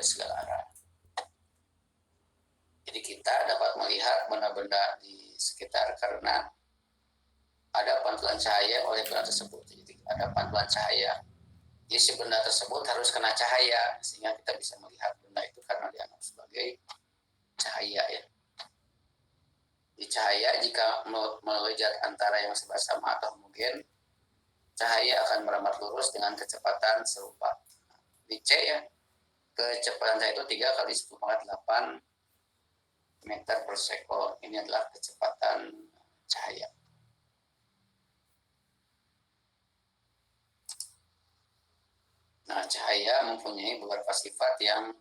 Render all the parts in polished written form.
segala arah. Jadi kita dapat melihat benda-benda di sekitar karena ada pantulan cahaya oleh benda tersebut. Jadi ada pantulan cahaya. Jadi si benda tersebut harus kena cahaya sehingga kita bisa melihat benda itu karena dianggap sebagai cahaya ya. Di cahaya jika melalui jarak antara yang sama atau homogen, cahaya akan merambat lurus dengan kecepatan serupa. Di C ya, kecepatan cahaya itu 3 kali 10⁸ meter per sekon. Ini adalah kecepatan cahaya. Nah, cahaya mempunyai beberapa sifat yang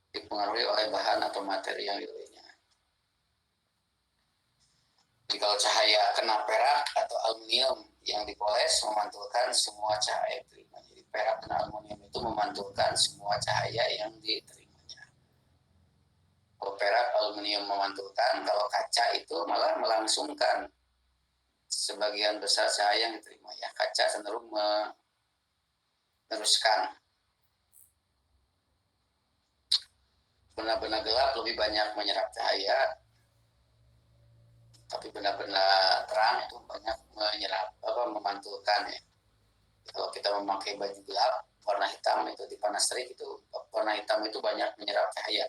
dipengaruhi oleh bahan atau materi yang dilalui. Jadi kalau cahaya kena perak atau aluminium yang dipoles memantulkan semua cahaya terima. Jadi perak dan aluminium itu memantulkan semua cahaya yang diterima. Kalau perak, aluminium memantulkan, kalau kaca itu malah melangsungkan sebagian besar cahaya yang diterima. Ya, kaca cenderung meneruskan. Benda-benda gelap lebih banyak menyerap cahaya, tapi benda-benda terang itu banyak memantulkan ya. Kalau kita memakai baju gelap warna hitam itu dipanas terik itu warna hitam itu banyak menyerap cahaya.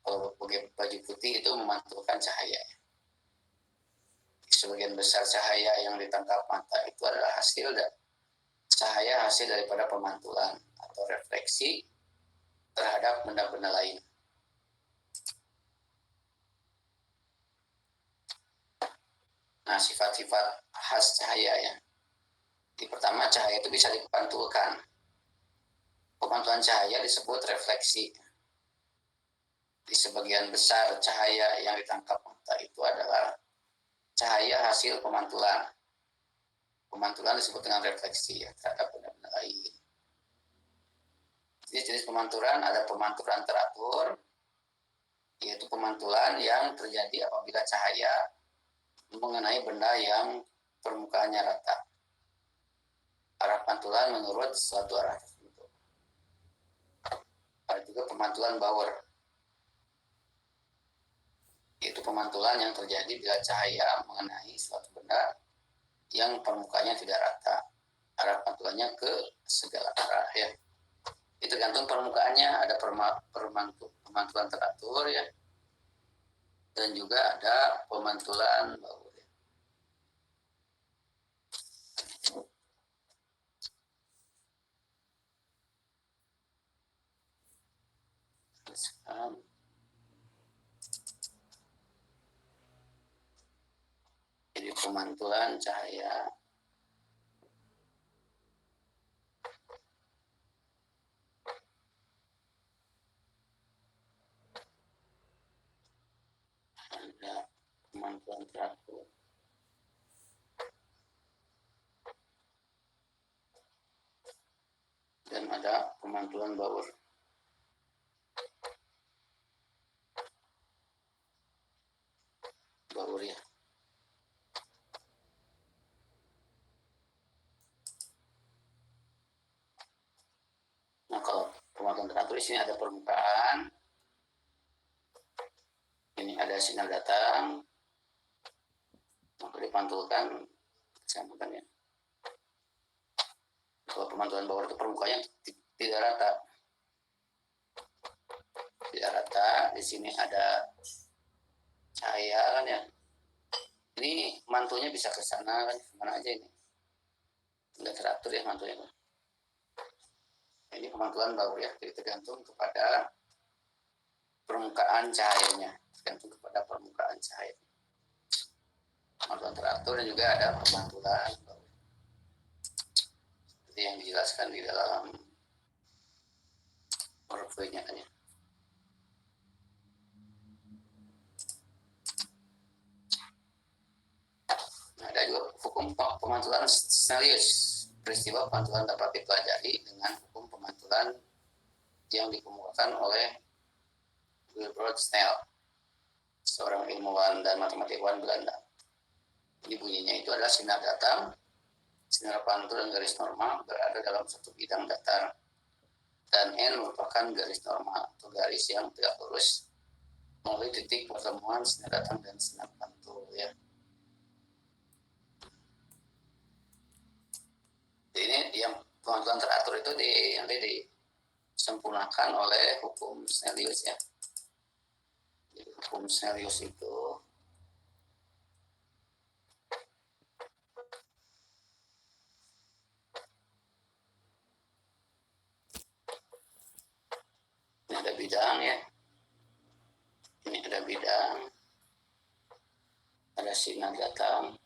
Kalau pakai baju putih itu memantulkan cahaya. Sebagian besar cahaya yang ditangkap mata itu adalah cahaya hasil daripada pemantulan atau refleksi terhadap benda-benda lain. Nah, sifat-sifat khas cahaya ya. Di pertama, cahaya itu bisa dipantulkan. Pemantulan cahaya disebut refleksi. Di sebagian besar cahaya yang ditangkap mata itu adalah cahaya hasil pemantulan. Pemantulan disebut dengan refleksi ya, terhadap benda-benda lain. Jadi jenis pemantulan ada pemantulan teratur, yaitu pemantulan yang terjadi apabila cahaya mengenai benda yang permukaannya rata. Arah pantulan menurut suatu arah tertentu. Ada juga pemantulan Bower, yaitu pemantulan yang terjadi bila cahaya mengenai suatu benda yang permukaannya tidak rata. Arah pantulannya ke segala arah ya. Itu tergantung permukaannya, ada pemantulan teratur ya. Dan juga ada pemantulan Bower. Jadi pemantulan cahaya ada pemantulan teratur dan ada pemantulan Bower. Bower ya. Nah, kalau pemantulan teratur di sini ada permukaan, ini ada sinar datang, maka dipantulkan kesampaiannya. Kalau pemantulan Bower itu permukaannya tidak rata, di sini ada cahaya kan ya. Ini mantulnya bisa ke sana kan, kemana aja ini, nggak teratur ya mantulnya. Ini pemantulan Bower ya, jadi tergantung kepada permukaan cahayanya, tergantung kepada permukaan cahaya. Pemantulan teratur dan juga ada pemantulan Bower. Seperti yang dijelaskan di dalam PowerPoint-nya kan ya. Nah, ada juga hukum pemantulan Snellius. Peristiwa pemantulan dapat dipelajari dengan hukum pemantulan yang dikemukakan oleh Wilbert Snell, seorang ilmuwan dan matematikawan Belanda. Ini bunyinya itu adalah sinar datang, sinar pantul dan garis normal berada dalam satu bidang datar dan N merupakan garis normal atau garis yang tegak lurus melalui titik pertemuan sinar datang dan sinar pantul ya. Ini yang pengaturan teratur itu nanti disempurnakan oleh hukum Snellius ya. Jadi hukum Snellius itu ini ada bidang ya, ini ada bidang, ada sinar datang,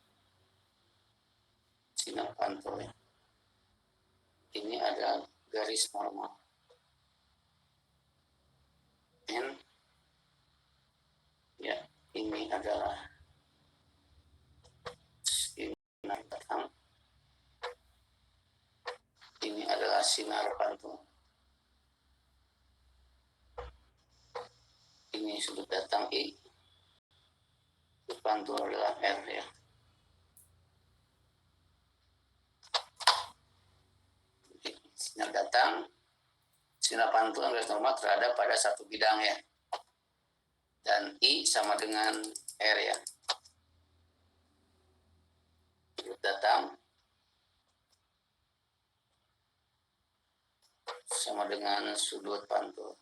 sinar pantul ya. Ini ada garis normal N ya, ini adalah sinar datang, ini adalah sinar pantul, ini sudut datang I, sudut pantul adalah R ya. Sinar datang, sinar pantul garis normal terhadap pada satu bidang ya, dan I sama dengan R ya. Sudut datang sama dengan sudut pantul,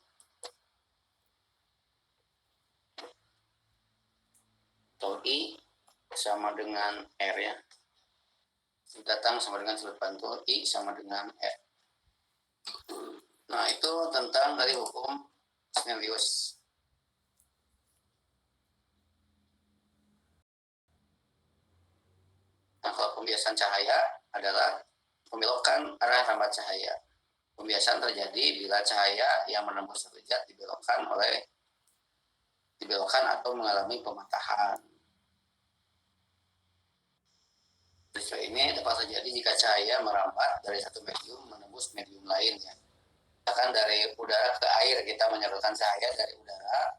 atau I sama dengan R ya. Sudut datang sama dengan sudut pantul, I sama dengan R. Nah, itu tentang dari hukum Snellius. Nah, kalau pembiasan cahaya adalah pembelokan arah rambat cahaya. Pembiasan terjadi bila cahaya yang menembus satu zat dibelokkan atau mengalami pematahan. Peristiwa ini dapat terjadi jika cahaya merambat dari satu medium menembus medium lain ya. Misalkan dari udara ke air, kita menyalurkan cahaya dari udara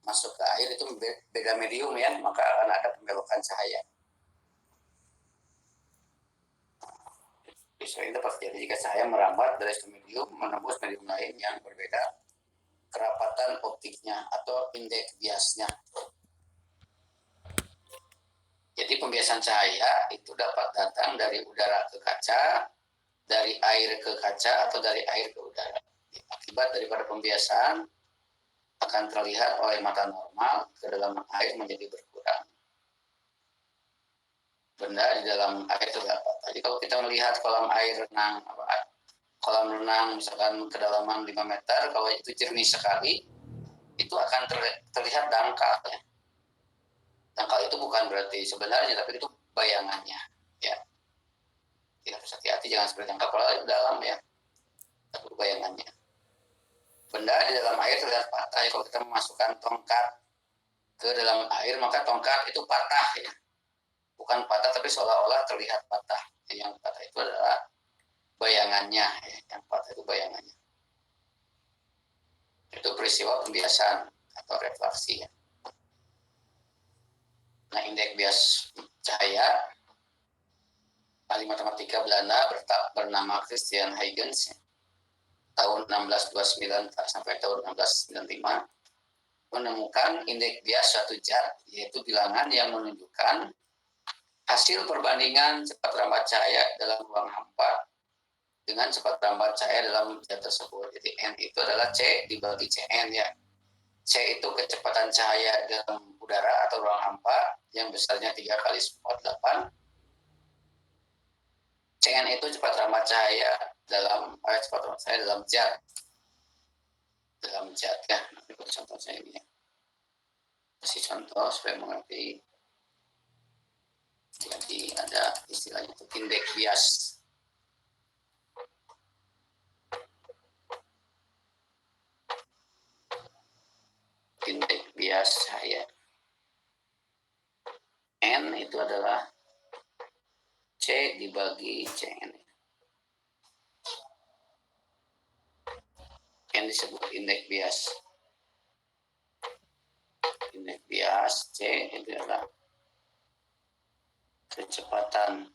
masuk ke air, itu beda medium ya, maka akan ada pembelokan cahaya. Peristiwa ini dapat terjadi jika cahaya merambat dari satu medium menembus medium lain yang berbeda kerapatan optiknya atau indeks biasnya. Jadi pembiasan cahaya itu dapat datang dari udara ke kaca, dari air ke kaca, atau dari air ke udara. Akibat daripada pembiasan akan terlihat oleh mata normal kedalaman air menjadi berkurang. Benda di dalam air terdapat. Jadi kalau kita melihat kolam air renang, kolam renang misalkan kedalaman 5 meter, kalau itu jernih sekali, itu akan terlihat dangkal ya. Dangkal itu bukan berarti sebenarnya, tapi itu bayangannya ya. Kita harus hati-hati, jangan seperti dangkal kalau itu dalam ya, tapi bayangannya. Benda di dalam air terlihat patah ya. Kalau kita memasukkan tongkat ke dalam air, maka tongkat itu patah ya, bukan patah tapi seolah-olah terlihat patah. Yang patah itu adalah bayangannya ya. Yang patah itu bayangannya. Itu peristiwa pembiasan atau refleksi ya. Nah, indeks bias cahaya ahli matematika Belanda bernama Christian Huygens ya, tahun 1629 sampai tahun 1695 menemukan indeks bias suatu zat, yaitu bilangan yang menunjukkan hasil perbandingan cepat rambat cahaya dalam ruang hampa dengan cepat rambat cahaya dalam zat tersebut. Jadi N itu adalah C dibagi Cn ya. C itu kecepatan cahaya dalam udara atau ruang hampa yang besarnya 3 kali 8. Cn itu cepat rambat cahaya dalam zat. Dalam zat ya. Nanti contohnya ini ya. Kasih contoh supaya mengerti. Jadi ada istilahnya itu indeks bias. Indeks bias cahaya. N itu adalah C dibagi Cn. N disebut indeks bias. Indeks bias C itu adalah kecepatan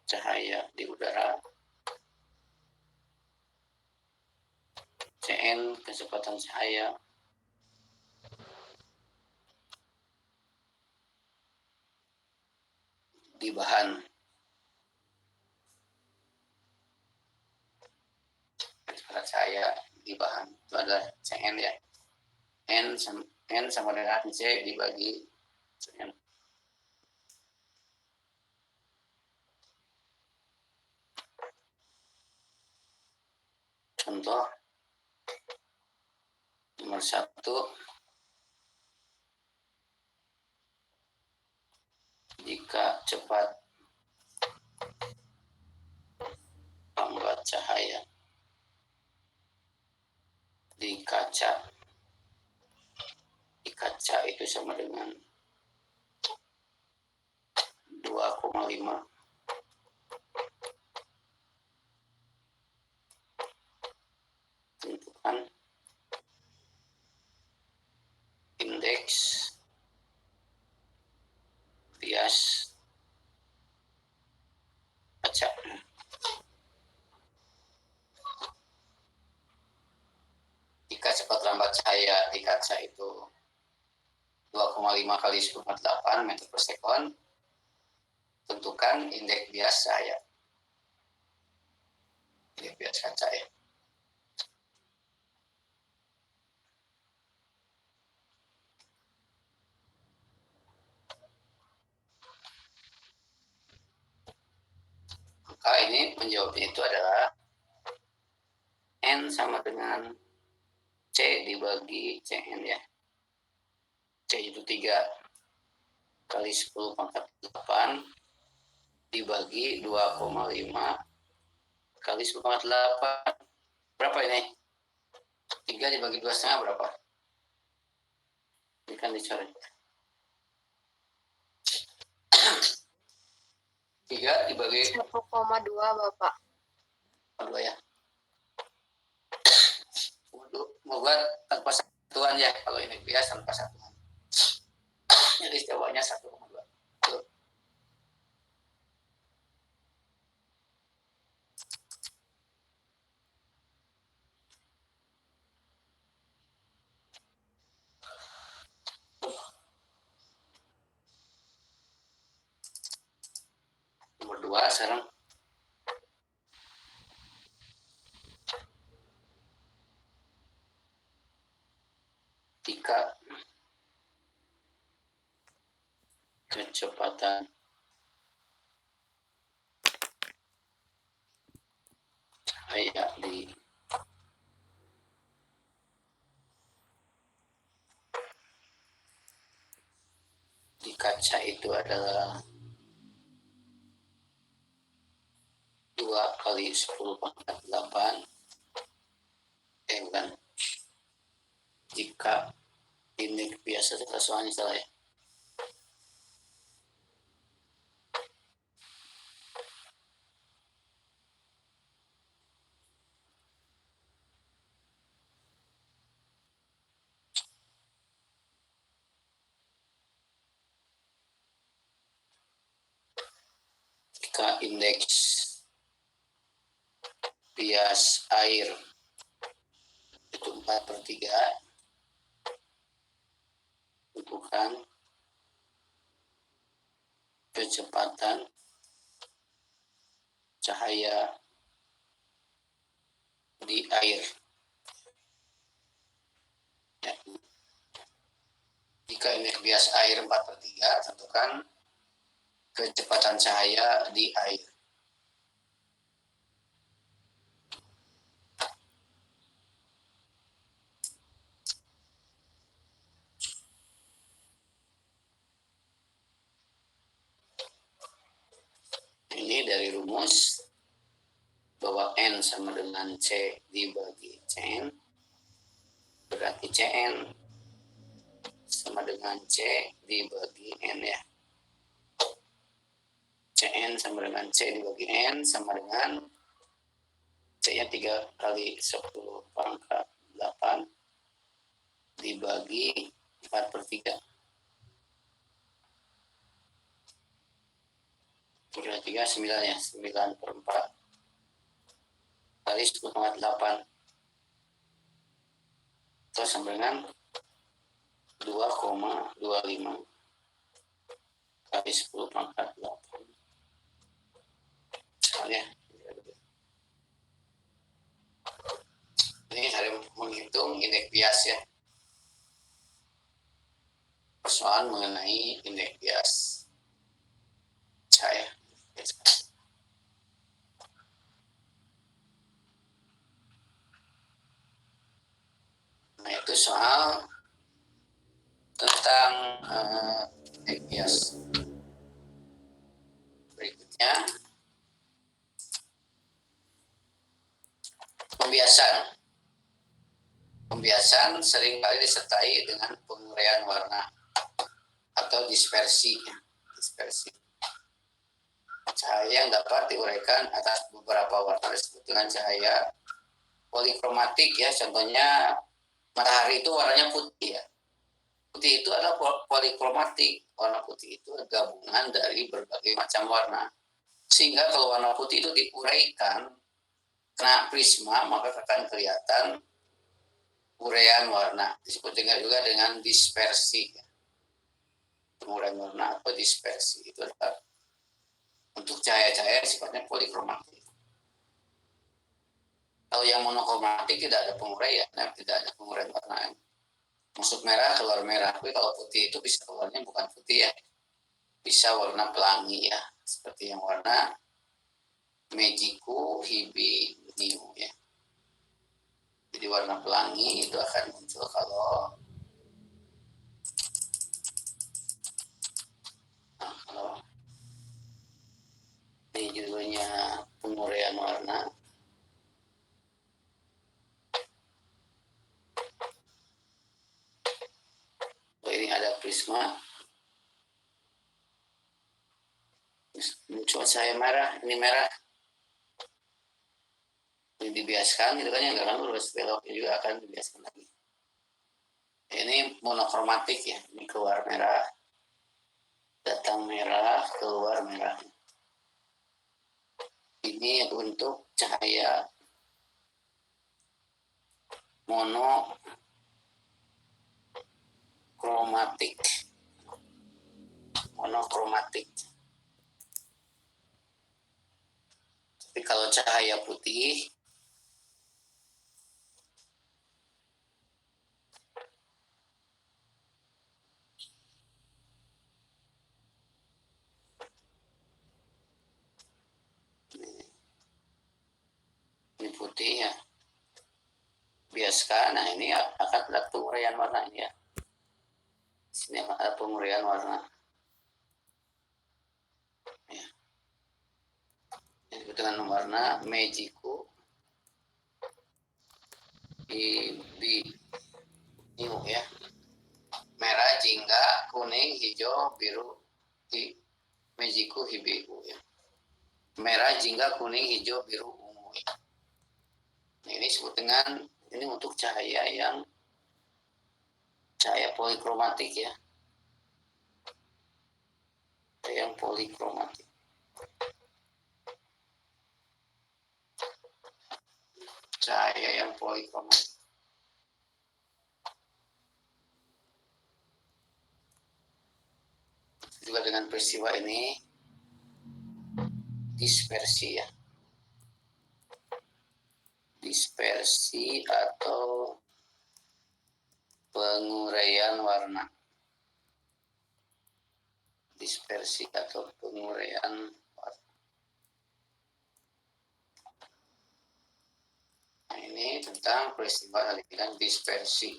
cahaya di udara N kecepatan cahaya di bahan. Kecepatan cahaya di bahan itu adalah Cn ya. N sama dengan C dibagi Cn. Contoh nomor 1, jika cepat lambat cahaya di kaca itu sama dengan 2,5 tentukan indeks bias kaca. Jika cepat lambat cahaya di kaca itu 2,5 kali 10⁸ meter per sekon, tentukan indeks bias cahaya. Indeks bias kaca ya. Maka ini menjawabnya itu adalah N sama dengan C dibagi Cn ya. C itu 3 kali 10⁸ dibagi 2,5 kali 10⁸. Berapa ini? 3 dibagi 2,5 berapa? Ini kan dicoret. 3 dibagi 1,2 Bapak. 2 ya. Mau buat tanpa satuan ya, kalau ini bias tanpa satuan. Jadi jawabnya 1,2. Nomor 2 sekarang. Jika kecepatan cahaya di kaca itu adalah 2 kali 10⁸. Kan? Jika indeks biasa soalnya salah ya. Jika indeks bias air itu 4/3, tentukan kecepatan cahaya di air. Ya. Jika indeks bias air 4/3, tentukan kecepatan cahaya di air. Ini dari rumus bahwa N sama dengan C dibagi Cn, berarti Cn sama dengan C dibagi N ya. Cn sama dengan C dibagi N sama dengan C-nya 3 kali 10⁸ dibagi 4/3. 3 9 ya, 9/4 kali 10,8 atau sama dengan 2,25 kali 10 pangkat 8. Soalnya ini hari menghitung indeks bias ya. Persoalan mengenai indeks bias cahaya. Nah itu soal tentang indeks bias. Berikutnya pembiasan. Pembiasan seringkali disertai dengan penguraian warna atau dispersi. Cahaya yang dapat diuraikan atas beberapa warna disebut dengan cahaya polikromatik ya. Contohnya matahari itu warnanya putih ya. Putih itu adalah polikromatik. Warna putih itu gabungan dari berbagai macam warna. Sehingga kalau warna putih itu diuraikan kena prisma, maka akan kelihatan uraian warna. Disebut juga dengan dispersi. Penguraian warna atau dispersi itu adalah untuk cahaya-cahaya sifatnya polikromatik. Kalau yang monokromatik tidak ada penguraian, tidak ada penguraian warna. Masuk merah keluar merah. Tapi kalau putih itu bisa keluarnya bukan putih ya, bisa warna pelangi ya, seperti yang warna Mejiku, Hibi, Niu ya. Jadi warna pelangi itu akan muncul kalau ini judulnya penguraian warna. Oh, ini ada prisma. Muncul cahaya merah, ini merah. Ini dibiaskan gitu kan ya, nggak akan lurus, beloknya juga akan dibiaskan lagi. Ini monokromatik ya, ini keluar merah, datang merah, keluar merah. Ini untuk cahaya monokromatik. Tapi kalau cahaya putih ini putih ya, biaskan. Nah ini akan ada penguraian warna ini ya. Di sini akan ada penguraian warna. Ya. Ini dengan warna Mejiku, Niu ya. Merah, jingga, kuning, hijau, biru, Mejiku, Hibiku ya. Merah, jingga, kuning, hijau, biru, ungu ya. Nah, ini disebut dengan ini untuk cahaya yang cahaya polikromatik ya. Yang polikromatik. Cahaya yang polikromatik. Juga dengan peristiwa ini dispersi ya. Dispersi atau penguraian warna. Dispersi atau penguraian warna. Nah, ini tentang peristiwa aliran dispersi.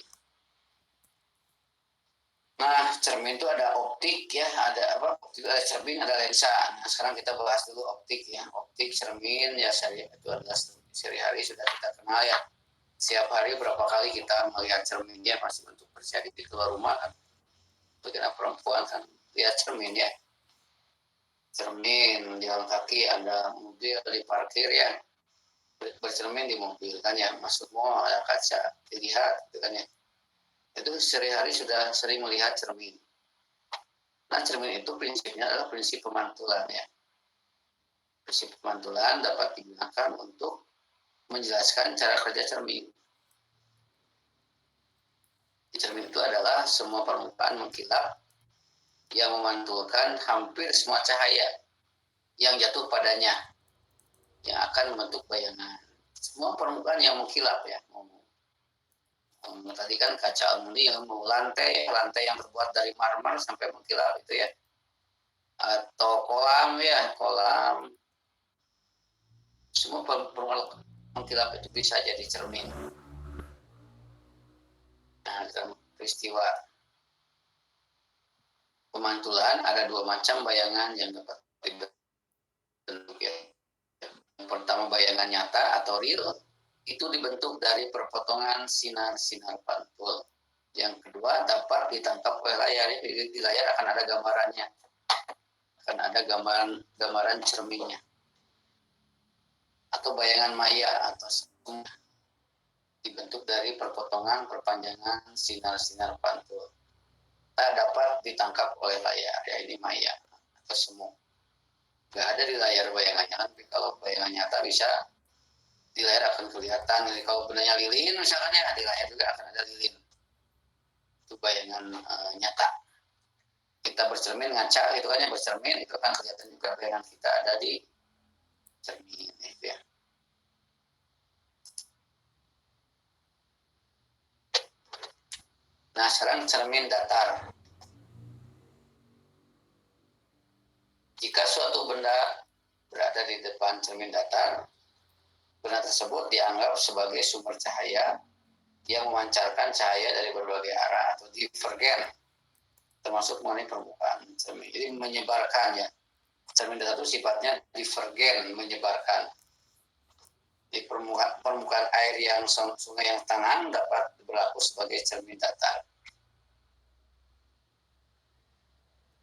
Nah, cermin itu ada optik ya, ada apa? Optik, ada cermin, ada lensa. Nah, sekarang kita bahas dulu optik ya. Optik, cermin ya, itu adalah sehari-hari sudah kita kenal ya. Setiap hari berapa kali kita melihat cermin ya, masih untuk terjadi di keluar rumah kan. Bagi perempuan kan lihat cermin ya. Cermin di jalan kaki, ada mobil di parkir ya. Bercermin di mobil kan ya, masuk mall ada kaca dilihat gitu kan ya. Itu sehari-hari sudah sering melihat cermin. Nah, cermin itu prinsipnya adalah prinsip pemantulan ya. Prinsip pemantulan dapat digunakan untuk menjelaskan cara kerja cermin. cermin itu adalah semua permukaan mengkilap yang memantulkan hampir semua cahaya yang jatuh padanya, yang akan membentuk bayangan. Semua permukaan yang mengkilap ya. Tadi kan kaca aluminium, lantai yang terbuat dari marmer sampai mengkilap itu ya. Atau kolam ya, kolam. Semua permukaan mengkilap itu bisa jadi cermin. Nah, dalam peristiwa pemantulan ada dua macam bayangan yang dapat dibentuk ya. Yang pertama bayangan nyata atau real, itu dibentuk dari perpotongan sinar-sinar pantul. Yang kedua dapat ditangkap oleh layar. Di layar akan ada gambarannya, akan ada gambaran cerminnya. Atau bayangan maya atau dibentuk dari perpotongan perpanjangan sinar-sinar pantul. Tak dapat ditangkap oleh layar, ya ini maya atau semu. Nggak ada di layar bayangannya, tapi kalau bayangan nyata bisa di layar akan kelihatan. Jadi kalau benarnya lilin misalkan ya, di layar juga akan ada lilin. Itu bayangan nyata. Kita bercermin ngaca gitu kan ya, bercermin itu kan kelihatan juga bayangan kita ada di cermin itu ya. Nah, sekarang cermin datar. Jika suatu benda berada di depan cermin datar, benda tersebut dianggap sebagai sumber cahaya yang memancarkan cahaya dari berbagai arah atau divergen, termasuk mengenai permukaan cermin. Jadi menyebarkan ya. Cermin datar itu sifatnya divergen, menyebarkan. Di permukaan air yang sungai yang tenang dapat berlaku sebagai cermin datar.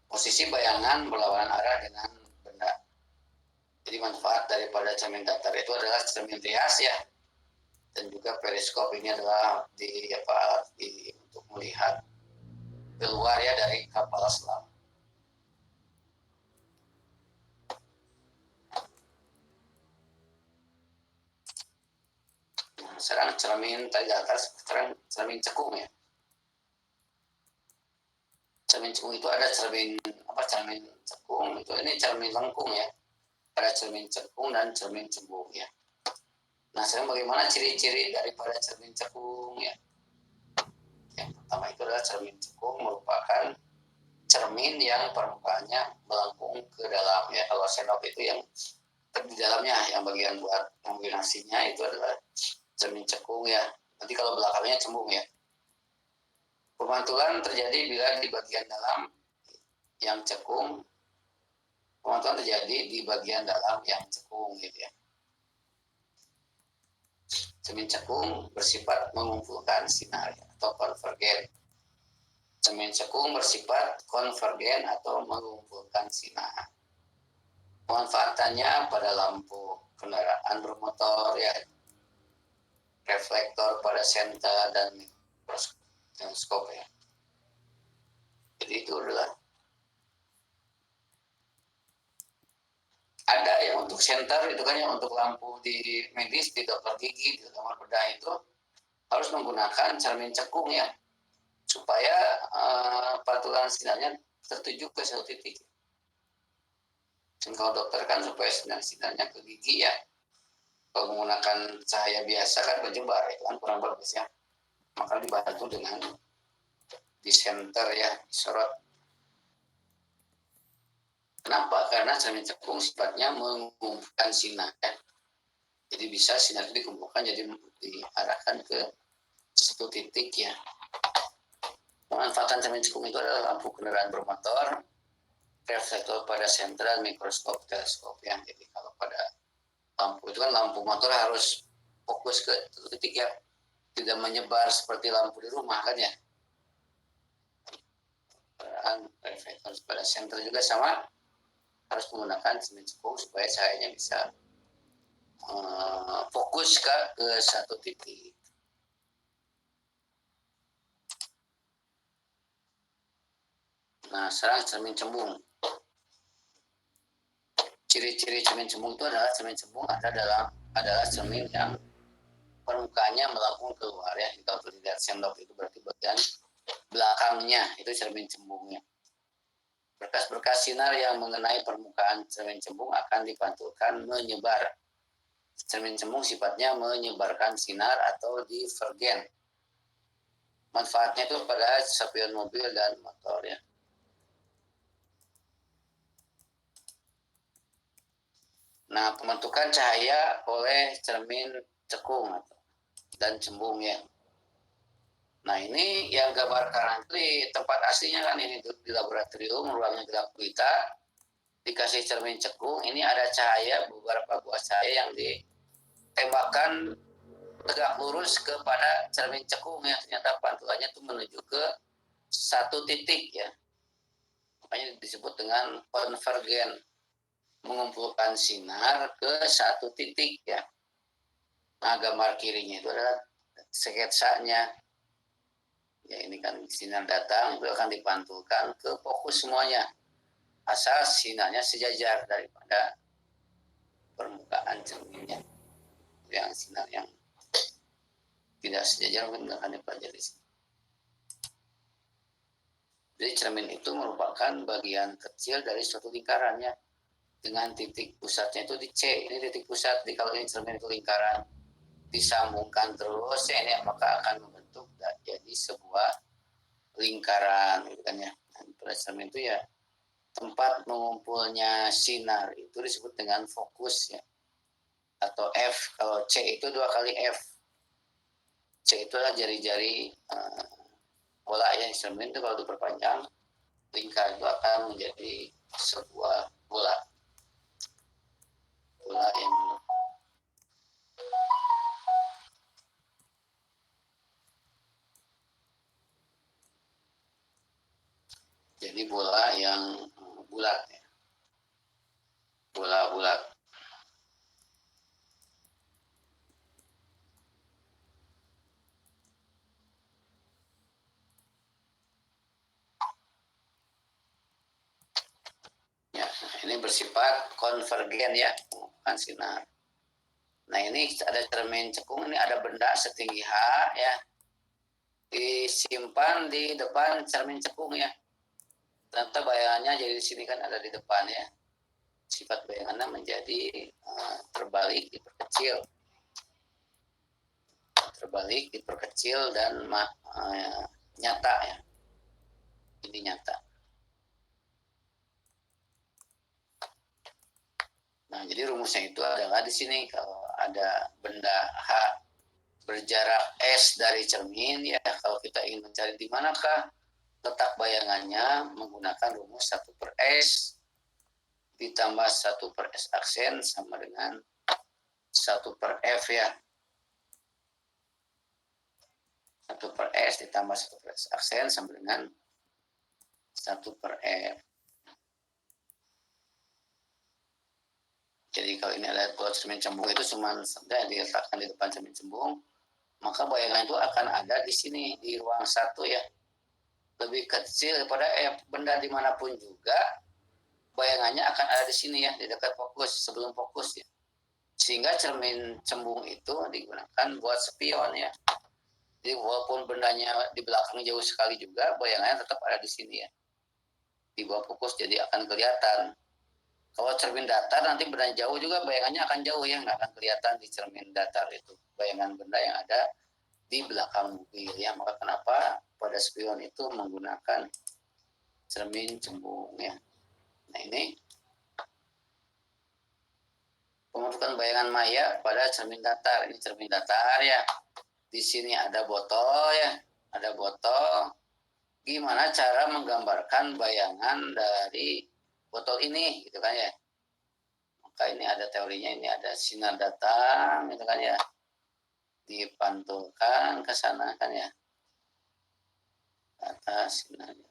Posisi bayangan berlawanan arah dengan benda. Jadi manfaat daripada cermin datar itu adalah cermin rias ya, dan juga periskop ini adalah untuk melihat keluar ya dari kapal selam. Nah, sekarang cermin tadi datar, sekarang cermin cekung ya. Cermin cekung itu ada cermin cekung itu, ini cermin lengkung ya. Ada cermin cekung dan cermin cembung ya. Nah, sekarang bagaimana ciri-ciri daripada cermin cekung ya? Yang pertama itu adalah cermin cekung merupakan cermin yang permukaannya melengkung ke dalam ya. Kalau sendok itu yang di dalamnya, yang bagian buat kombinasinya itu adalah cermin cekung ya. Nanti kalau belakangnya cembung ya. Pemantulan terjadi bila di bagian dalam yang cekung, pemantulan terjadi di bagian dalam yang cekung gitu ya. Cermin cekung bersifat mengumpulkan sinar atau konvergen. Cermin cekung bersifat konvergen atau mengumpulkan sinar. Pemanfaatannya pada lampu kendaraan bermotor ya, reflektor pada senter dan mikroskop ya. Jadi itu adalah ada yang untuk senter itu kan yang untuk lampu di medis, di dokter gigi, di kamar bedah itu harus menggunakan cermin cekung ya, supaya pantulan sinarnya tertuju ke satu titik. Dan kalau dokter kan supaya sinarnya ke gigi ya, kalau menggunakan cahaya biasa kan berjebar, itu kan kurang bagus ya. Maka dibantu dengan di center ya, disorot. Kenapa? Karena cermin cekung sifatnya mengumpulkan sinar ya. Jadi bisa sinar itu dikumpulkan, jadi diarahkan ke satu titik ya. Pemanfaatan cermin cekung itu adalah lampu kendaraan bermotor, reflektor pada sentral, mikroskop, teleskop ya. Jadi kalau pada lampu itu kan lampu motor harus fokus ke satu titik ya, tidak menyebar seperti lampu di rumah kan ya. Reflektor pada sentral juga sama, harus menggunakan cermin cekung supaya cahayanya bisa fokus ke satu titik. Nah, sekarang cermin cembung. Ciri-ciri cermin cembung itu adalah cermin cembung adalah cermin yang permukaannya melengkung keluar ya. Kalau dilihat sendok itu berarti bagian belakangnya, itu cermin cembungnya. Berkas-berkas sinar yang mengenai permukaan cermin cembung akan dipantulkan menyebar. Cermin cembung sifatnya menyebarkan sinar atau divergen. Manfaatnya itu pada spion mobil dan motor ya. Nah, pembentukan cahaya oleh cermin cekung dan cembung ya. Nah, ini yang gambar kanan itu di tempat aslinya kan ini di laboratorium ruangan gelap gulita dikasih cermin cekung. Ini ada cahaya, beberapa buah cahaya yang ditembakkan tegak lurus kepada cermin cekung ya. Ternyata pantulannya itu menuju ke satu titik ya. Makanya disebut dengan konvergen, mengumpulkan sinar ke satu titik ya. Nah, gambar kirinya itu adalah sketsanya. Ya, ini kan sinar datang itu akan dipantulkan ke fokus semuanya. Asal sinarnya sejajar daripada permukaan cerminnya. Yang sinar yang tidak sejajar mungkin akan dipelajari. Jadi cermin itu merupakan bagian kecil dari suatu lingkarannya. Dengan titik pusatnya itu di C. Ini titik pusat. Kalau ini cermin itu lingkaran disambungkan terus ya, ini maka akan membentuk jadi sebuah lingkaran gitu kan ya. Dan pada cermin itu ya tempat mengumpulnya sinar itu disebut dengan fokus ya, atau F. Kalau C itu 2 kali F. C itu adalah jari-jari bola yang cermin itu kalau diperpanjang lingkar itu akan menjadi sebuah bola yang jadi bola yang bulat ya. Bola bulat. Ya, ini bersifat konvergen ya, bukan sinar. Nah, ini ada cermin cekung, ini ada benda setinggi H ya. Disimpan di depan cermin cekung ya. Ternyata bayangannya jadi di sini kan ada di depan ya. Sifat bayangannya menjadi terbalik, diperkecil dan nyata ya. Ini nyata. Nah, jadi rumusnya itu adalah di sini kalau ada benda H berjarak S dari cermin ya, kalau kita ingin mencari di manakah letak bayangannya menggunakan rumus 1/S ditambah 1/S aksen sama dengan 1/F ya. 1/S ditambah 1/S aksen sama dengan 1/F. Jadi kalau ini adalah kalau cermin cembung itu cuma diletakkan di depan cermin cembung, maka bayangan itu akan ada di sini di ruang 1 ya. Lebih kecil daripada benda dimanapun juga bayangannya akan ada di sini ya, di dekat fokus, sebelum fokus ya. Sehingga cermin cembung itu digunakan buat spion ya. Jadi walaupun bendanya di belakang jauh sekali juga, bayangannya tetap ada di sini ya. Di bawah fokus jadi akan kelihatan. Kalau cermin datar nanti benda jauh juga bayangannya akan jauh ya, nggak akan kelihatan di cermin datar itu bayangan benda yang ada di belakang mobil ya. Maka kenapa pada spion itu menggunakan cermin cembung ya. Nah, ini pembentukan bayangan maya pada cermin datar. Ini cermin datar ya. Di sini ada botol ya, ada botol. Gimana cara menggambarkan bayangan dari botol ini gitu kan ya. Maka ini ada teorinya, ini ada sinar datang gitu kan ya, dipantulkan ke sana kan ya, atas sinarnya.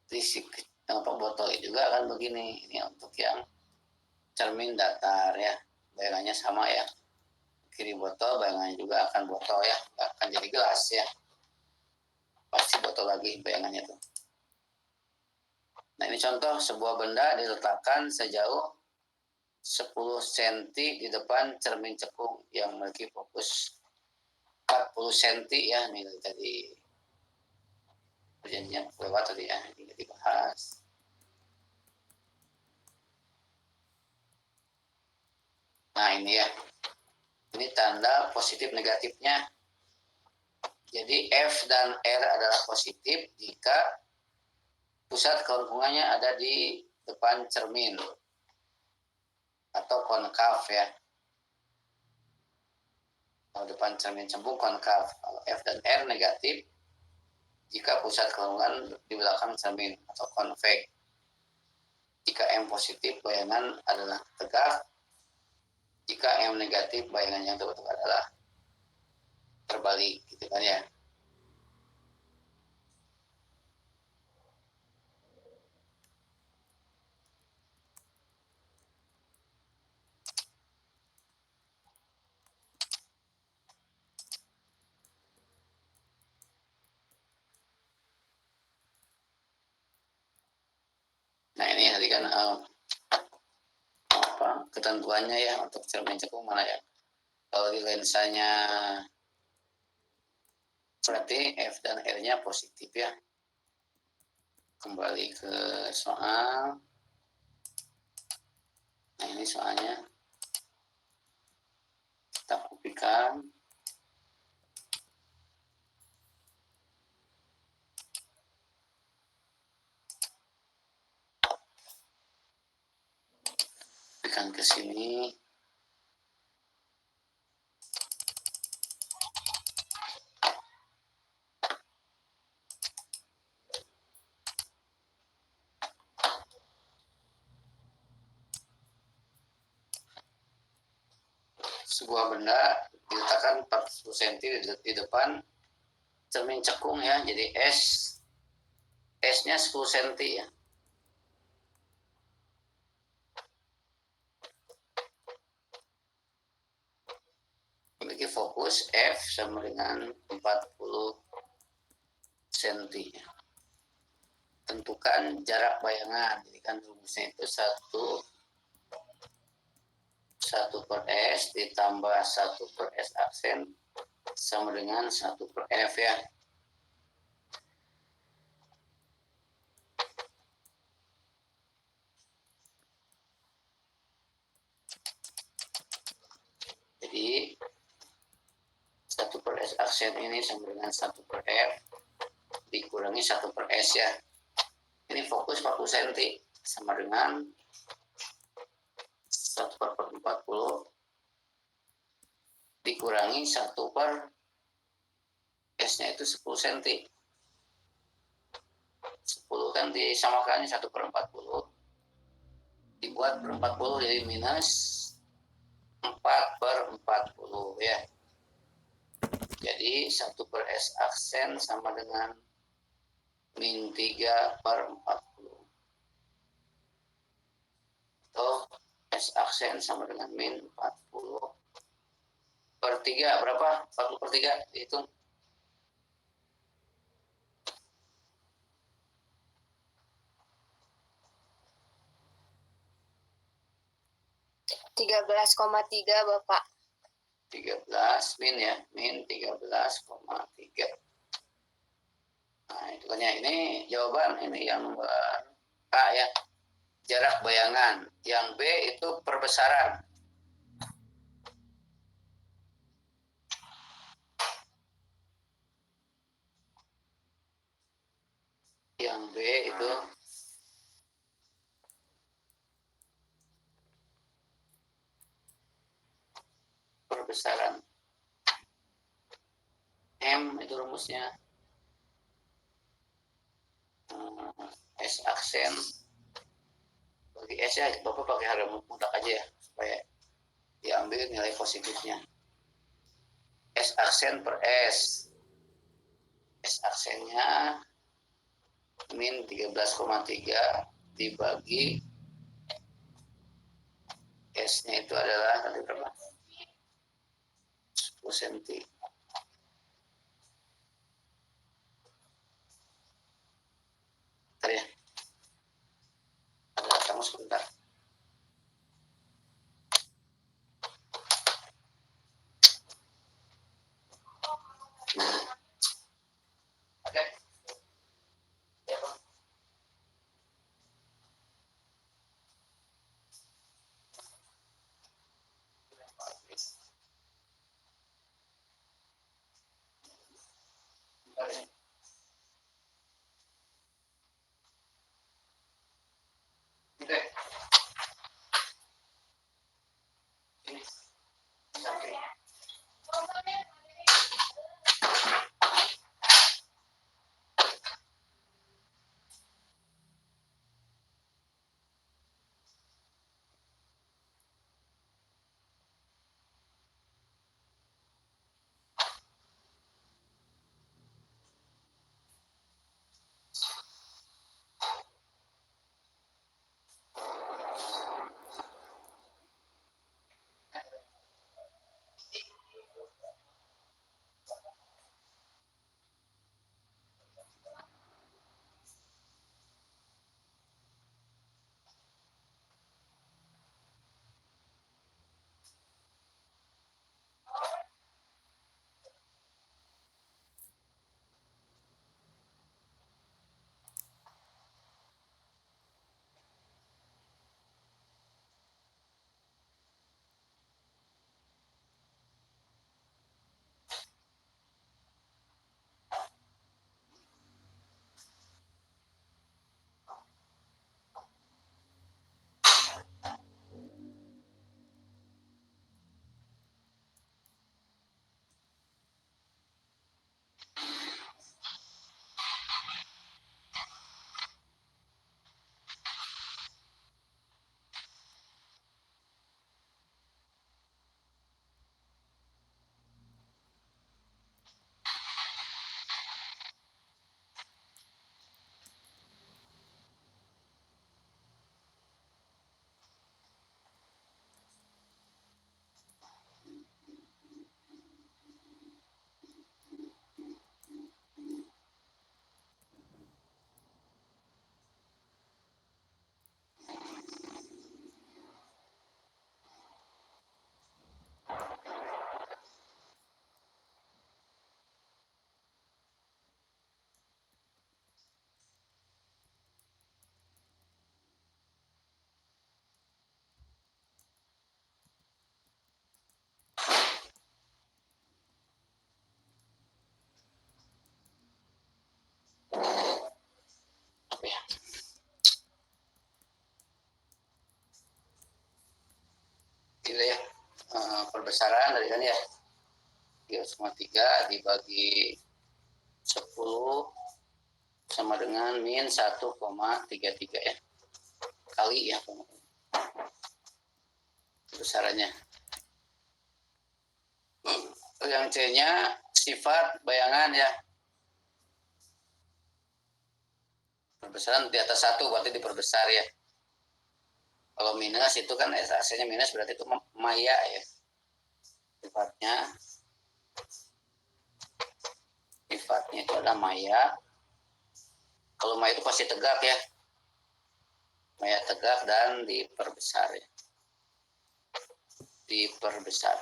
Fisik botol juga akan begini. Ini untuk yang cermin datar ya, bayangannya sama ya. Kiri botol bayangannya juga akan botol ya, akan jadi gelas ya, pasti botol lagi bayangannya tuh. Nah, ini contoh sebuah benda diletakkan sejauh 10 cm di depan cermin cekung yang memiliki fokus 40 cm ya. Ini tadi perjanjian lewat tadi ya, ini dibahas. Nah ini ya, ini tanda positif negatifnya. Jadi F dan R adalah positif jika pusat kelengkungannya ada di depan cermin atau konkav ya. Kalau depan cermin cembung konkav. Kalau F dan R negatif jika pusat kelengkungan di belakang cermin atau konveks. Jika M positif bayangan adalah tegak. Jika M negatif bayangan yang terbentuk adalah terbalik gitu kan ya. Nah ini tadi kan ketentuannya ya untuk cermin cekung mana ya. Kalau di lensanya berarti F dan R-nya positif ya. Kembali ke soal. Nah ini soalnya kita kopikan. Kopikan ke sini. Sebuah benda diletakkan 40 cm di depan cermin cekung ya. Jadi S-nya 10 cm ya. Memiliki fokus F sama dengan 40 cm ya. Tentukan jarak bayangan. Jadi kan rumusnya itu 1 per S ditambah 1 per S aksen sama dengan 1 per F ya. Jadi 1 per S aksen ini sama dengan 1 per F dikurangi 1 per S ya. Ini fokus 40 cm sama dengan 1 per 40 dikurangi 1 per S-nya itu 10 cm. 10 kan disamakannya 1 per 40. Dibuat per 40 jadi minus 4 per 40 ya. Jadi 1 per S aksen sama dengan min 3 per 40. Atau S aksen sama dengan min 40 per 3 berapa? 40 per 3 dihitung. 13,3 Bapak. 13 min ya, min 13,3. Nah, itu kan ya, ini jawaban ini yang nomor A ya. Jarak bayangan. Yang B itu perbesaran. Yang B itu perbesaran. M itu rumusnya S aksen bagi S ya, Bapak pakai hal mudah aja ya supaya diambil nilai positifnya. S aksen per S. S aksennya min 13,3 dibagi S-nya itu adalah nanti berapa? 10 cm. Bentar ya. Tunggu sebentar. Oke. Apa ya? Gitu ya. Perbesaran dari kan ya. 3,3 dibagi 10 sama dengan min 1,33 ya. Kali ya besarannya. Yang C-nya sifat bayangan ya. Perbesaran di atas 1 berarti diperbesar ya. Kalau minus itu kan hasilnya minus berarti itu maya ya. Sifatnya itu adalah maya. Kalau maya itu pasti tegak ya. Maya tegak dan diperbesar ya. Diperbesar.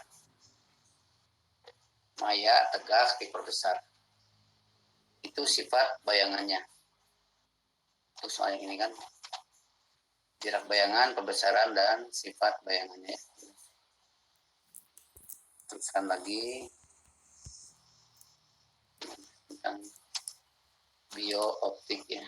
Maya tegak diperbesar. Itu sifat bayangannya. Itu soal yang ini kan. Jarak bayangan, pembesaran, dan sifat bayangannya. Teruskan lagi tentang biooptik ya.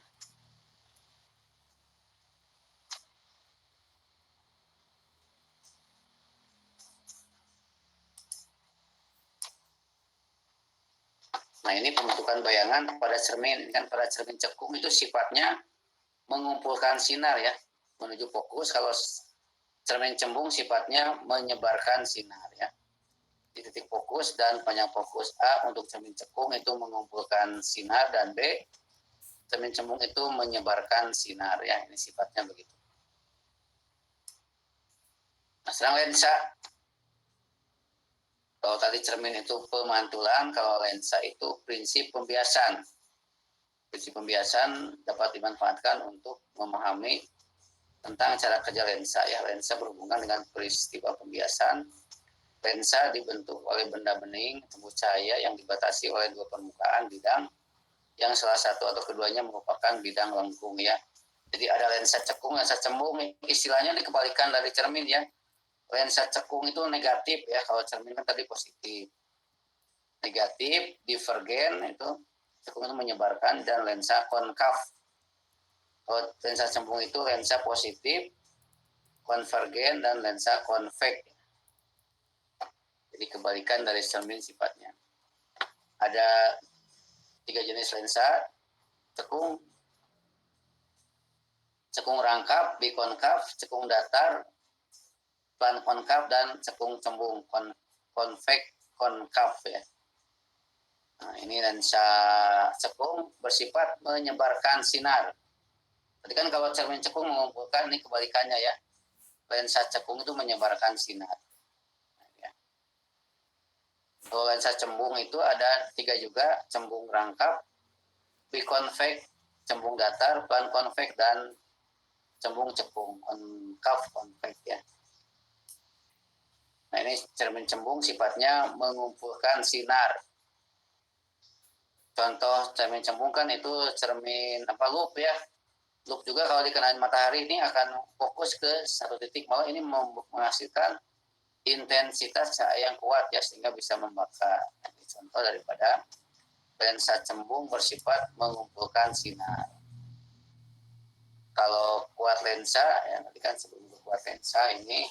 Nah ini pembentukan bayangan pada cermin. Kan pada cermin cekung itu sifatnya mengumpulkan sinar ya. Menuju fokus. Kalau cermin cembung sifatnya menyebarkan sinar ya. Di titik fokus dan panjang fokus A untuk cermin cekung itu mengumpulkan sinar, dan B cermin cembung itu menyebarkan sinar ya. Ini sifatnya begitu. Nah sekarang lensa. Kalau tadi cermin itu pemantulan, kalau lensa itu prinsip pembiasan. Prinsip pembiasan dapat dimanfaatkan untuk memahami tentang cara kerja lensa ya. Lensa berhubungan dengan peristiwa pembiasan. Lensa dibentuk oleh benda bening tembus cahaya yang dibatasi oleh dua permukaan bidang yang salah satu atau keduanya merupakan bidang lengkung ya. Jadi ada lensa cekung, lensa cembung, istilahnya dikembalikan dari cermin ya. Lensa cekung itu negatif ya, kalau cermin kan tadi positif. Negatif, divergen itu cekung itu menyebarkan, dan lensa konkav. Kalau lensa cembung itu lensa positif, konvergen, dan lensa konveks. Jadi kebalikan dari cermin sifatnya. Ada 3 jenis lensa, cekung rangkap, bikonkav, cekung datar, plan konkav, dan cekung cembung, konveks konkav ya. Nah, ini lensa cekung bersifat menyebarkan sinar. Tadi kan kalau cermin cekung mengumpulkan, ini kebalikannya ya. Lensa cekung itu menyebarkan sinar. Kalau lensa cembung itu ada 3 juga, cembung rangkap, bikonveks, cembung datar, plan konveks, dan cembung cekung, konkav konveks ya. Nah ini cermin cembung sifatnya mengumpulkan sinar. Contoh cermin cembung kan itu cermin loop ya. Loop juga kalau dikenain matahari ini akan fokus ke satu titik, malah ini menghasilkan intensitas cahaya yang kuat ya, sehingga bisa membakar. Ini contoh daripada lensa cembung bersifat mengumpulkan sinar. Kalau kuat lensa ya, nanti kan sebelum kuat lensa ini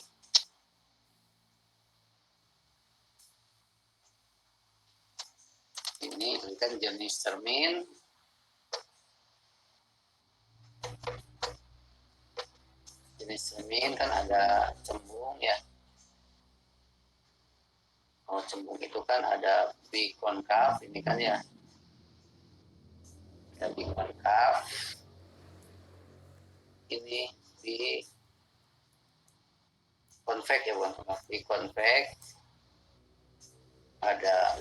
ini kan jenis cermin. Jenis cermin kan ada cembung ya. Kalau cembung itu kan ada bikonkav, ini kan ya. Ada bikonkav. Ini di konvek ya, bukan di konvek. Ada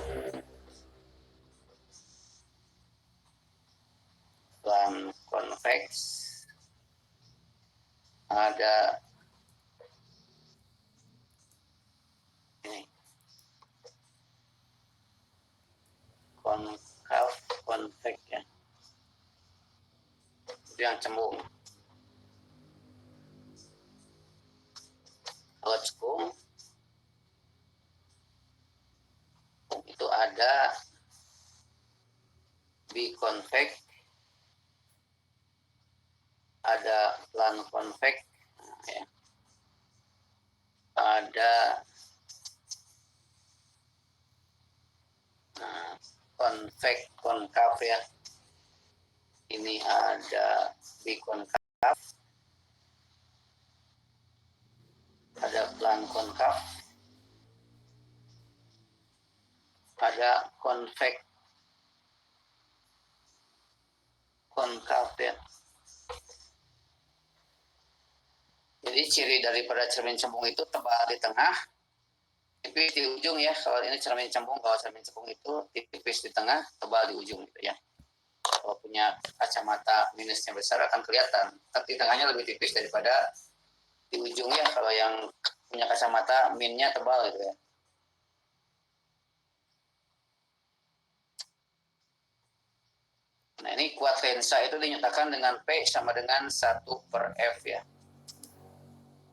plan konveks, ada ini konkav, konvek ya, itu yang cembung. Kalau cekung itu ada bikonvek, ada plan konvek, ya. Ada konvek konkav ya. Ini ada bikonkav, ada plan konkav, ada konvek konkav ya. Jadi ciri daripada cermin cembung itu tebal di tengah, tipis di ujung ya. Kalau ini cermin cembung, kalau cermin cembung itu tipis di tengah, tebal di ujung gitu ya. Kalau punya kacamata minusnya besar akan kelihatan, tapi tengahnya lebih tipis daripada di ujungnya kalau yang punya kacamata minnya tebal gitu ya. Nah ini kuat lensa itu dinyatakan dengan P sama dengan 1/F ya.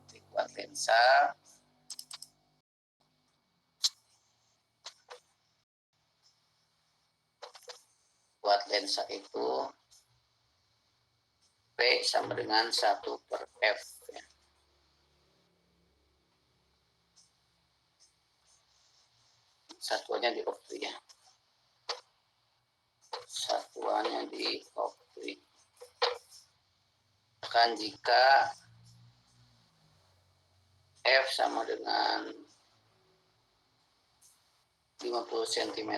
Jadi, kuat lensa itu P sama dengan 1/F ya. Satuannya dioptri ya. Satuannya dioptri. Bahkan jika F sama dengan 50 cm,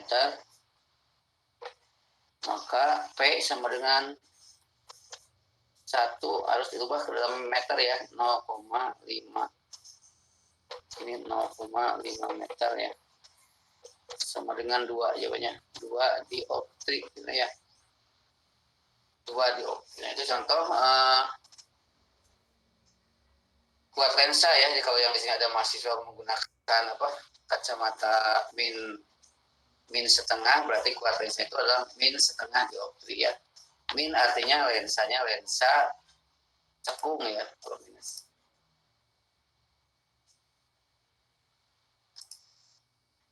maka P sama dengan 1 harus dirubah ke dalam meter ya, 0,5. Ini 0,5 meter ya. Sama dengan 2 jawabannya. 2 dioptri gitu ya. 2 dioptri. Nah, itu contoh kuat lensa ya. Jadi kalau yang di sini ada mahasiswa menggunakan kacamata min setengah, berarti kuat lensa itu adalah min setengah dioptri ya. Min artinya lensanya lensa cekung ya, kalau minus.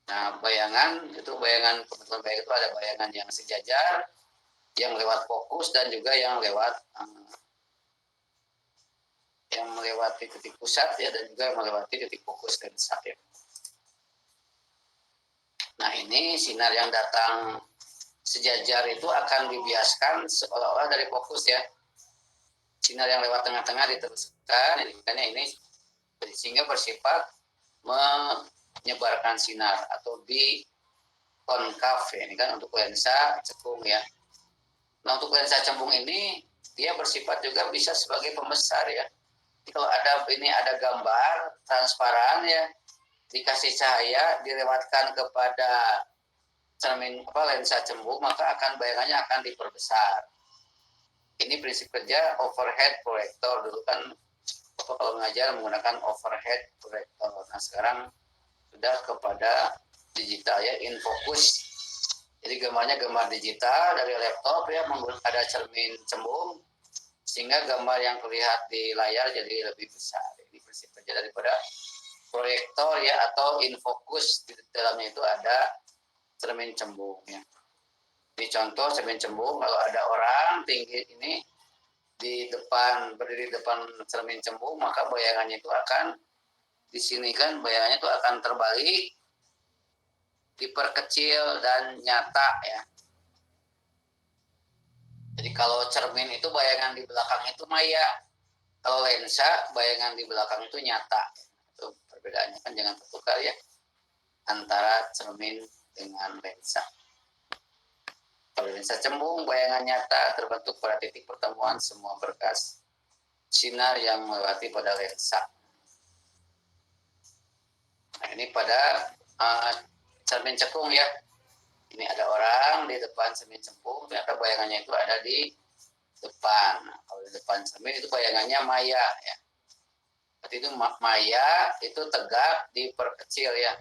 Nah, bayangan pembentukan bayangan itu ada bayangan yang sejajar, yang lewat fokus, dan juga yang melewati titik pusat ya, dan juga melewati titik fokus lensa ya. Nah, ini sinar yang datang sejajar itu akan dibiaskan seolah-olah dari fokus ya. Sinar yang lewat tengah-tengah diteruskan, ini sehingga bersifat menyebarkan sinar atau di konkav ya. Ini kan untuk lensa cekung ya. Nah, untuk lensa cembung ini dia bersifat juga bisa sebagai pembesar ya. Jadi, kalau ada gambar transparan ya, dikasih cahaya dilewatkan kepada cermin lensa cembung, maka bayangannya akan diperbesar. Ini prinsip kerja overhead proyektor. Dulu kan kalau mengajar menggunakan overhead proyektor. Nah, sekarang sudah kepada digital ya, in focus. Jadi gambarnya gambar digital dari laptop ya, ada cermin cembung sehingga gambar yang terlihat di layar jadi lebih besar. Ini prinsip kerja daripada proyektor ya, atau in focus. Di dalamnya itu ada cermin cembung ya. Ini contoh cermin cembung. Kalau ada orang tinggi ini berdiri di depan cermin cembung, maka bayangannya itu akan di sini kan, bayangannya itu akan terbalik, diperkecil dan nyata ya. Jadi kalau cermin itu bayangan di belakang itu maya, kalau lensa bayangan di belakang itu nyata. Itu perbedaannya, kan jangan tertukar ya antara cermin dengan lensa. Kalau lensa cembung, bayangan nyata terbentuk pada titik pertemuan semua berkas sinar yang melewati pada lensa. Nah, ini pada cermin cekung ya. Ini ada orang di depan cermin cekung, ternyata bayangannya itu ada di depan. Nah, kalau di depan cermin itu bayangannya maya ya. Berarti itu maya itu tegak diperkecil ya.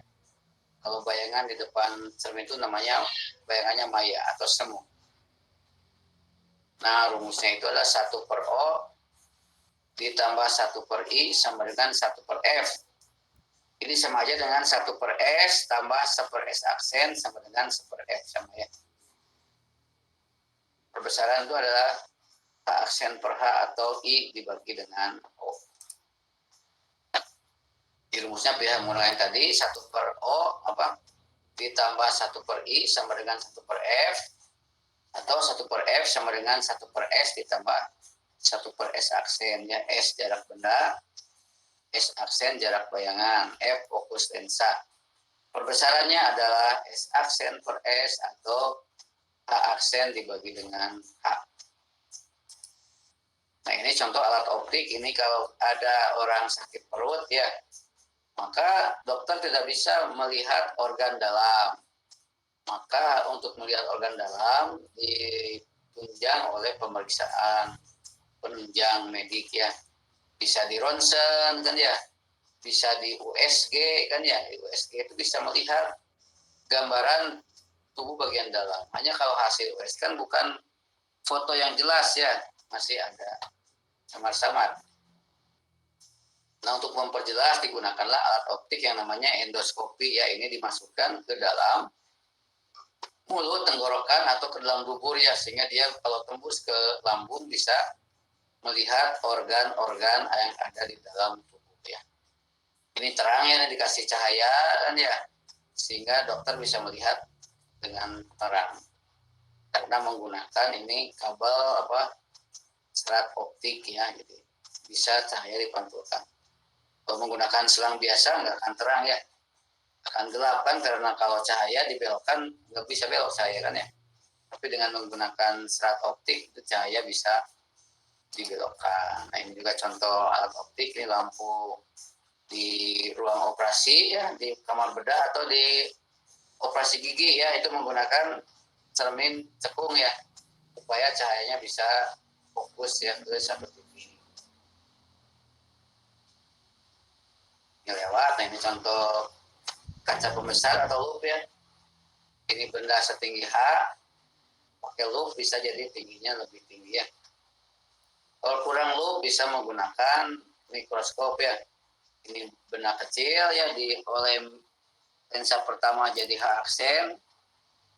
Kalau bayangan di depan cermin itu namanya bayangannya maya atau semu. Nah, rumusnya itu adalah 1/O ditambah 1/I sama dengan 1/F. Ini sama aja dengan 1/S tambah 1/S aksen sama dengan 1/F sama ya. Perbesaran itu adalah H aksen per H atau I dibagi dengan O. Di rumusnya pilihan menggunakan tadi 1/O ditambah 1/I sama dengan 1/F atau 1/F sama dengan 1/S ditambah 1/S aksen ya. S jarak benda, S aksen jarak bayangan, F fokus lensa. Perbesarannya adalah S aksen per S atau H aksen dibagi dengan H. Nah, ini contoh alat optik. Ini kalau ada orang sakit perut ya, maka dokter tidak bisa melihat organ dalam. Maka untuk melihat organ dalam ditunjang oleh pemeriksaan penunjang medik ya. Bisa di ronsen kan ya, bisa di USG kan ya. Di USG itu bisa melihat gambaran tubuh bagian dalam. Hanya kalau hasil USG kan bukan foto yang jelas ya, masih ada samar-samar. Nah, untuk memperjelas digunakanlah alat optik yang namanya endoskopi ya. Ini dimasukkan ke dalam mulut, tenggorokan atau ke dalam dubur ya, sehingga dia kalau tembus ke lambung bisa melihat organ-organ yang ada di dalam tubuh ya. Ini terang ya, dikasih cahaya kan ya, sehingga dokter bisa melihat dengan terang karena menggunakan ini kabel serat optik ya, jadi bisa cahaya dipantulkan. Kalau menggunakan selang biasa nggak akan terang ya, akan gelap kan, karena kalau cahaya dibelokkan nggak bisa belok cahaya kan ya. Tapi dengan menggunakan serat optik itu cahaya bisa dibelokkan. Nah, ini juga contoh alat optik. Ini lampu di ruang operasi ya, di kamar bedah atau di operasi gigi ya, itu menggunakan cermin cekung ya, supaya cahayanya bisa fokus ya ke satu titik. Ini lewat. Nah, ini contoh kaca pembesar atau loop ya. Ini benda setinggi H, pakai loop bisa jadi tingginya lebih tinggi ya. Kalau kurang loop bisa menggunakan mikroskop ya. Ini benda kecil ya, oleh lensa pertama jadi H aksen,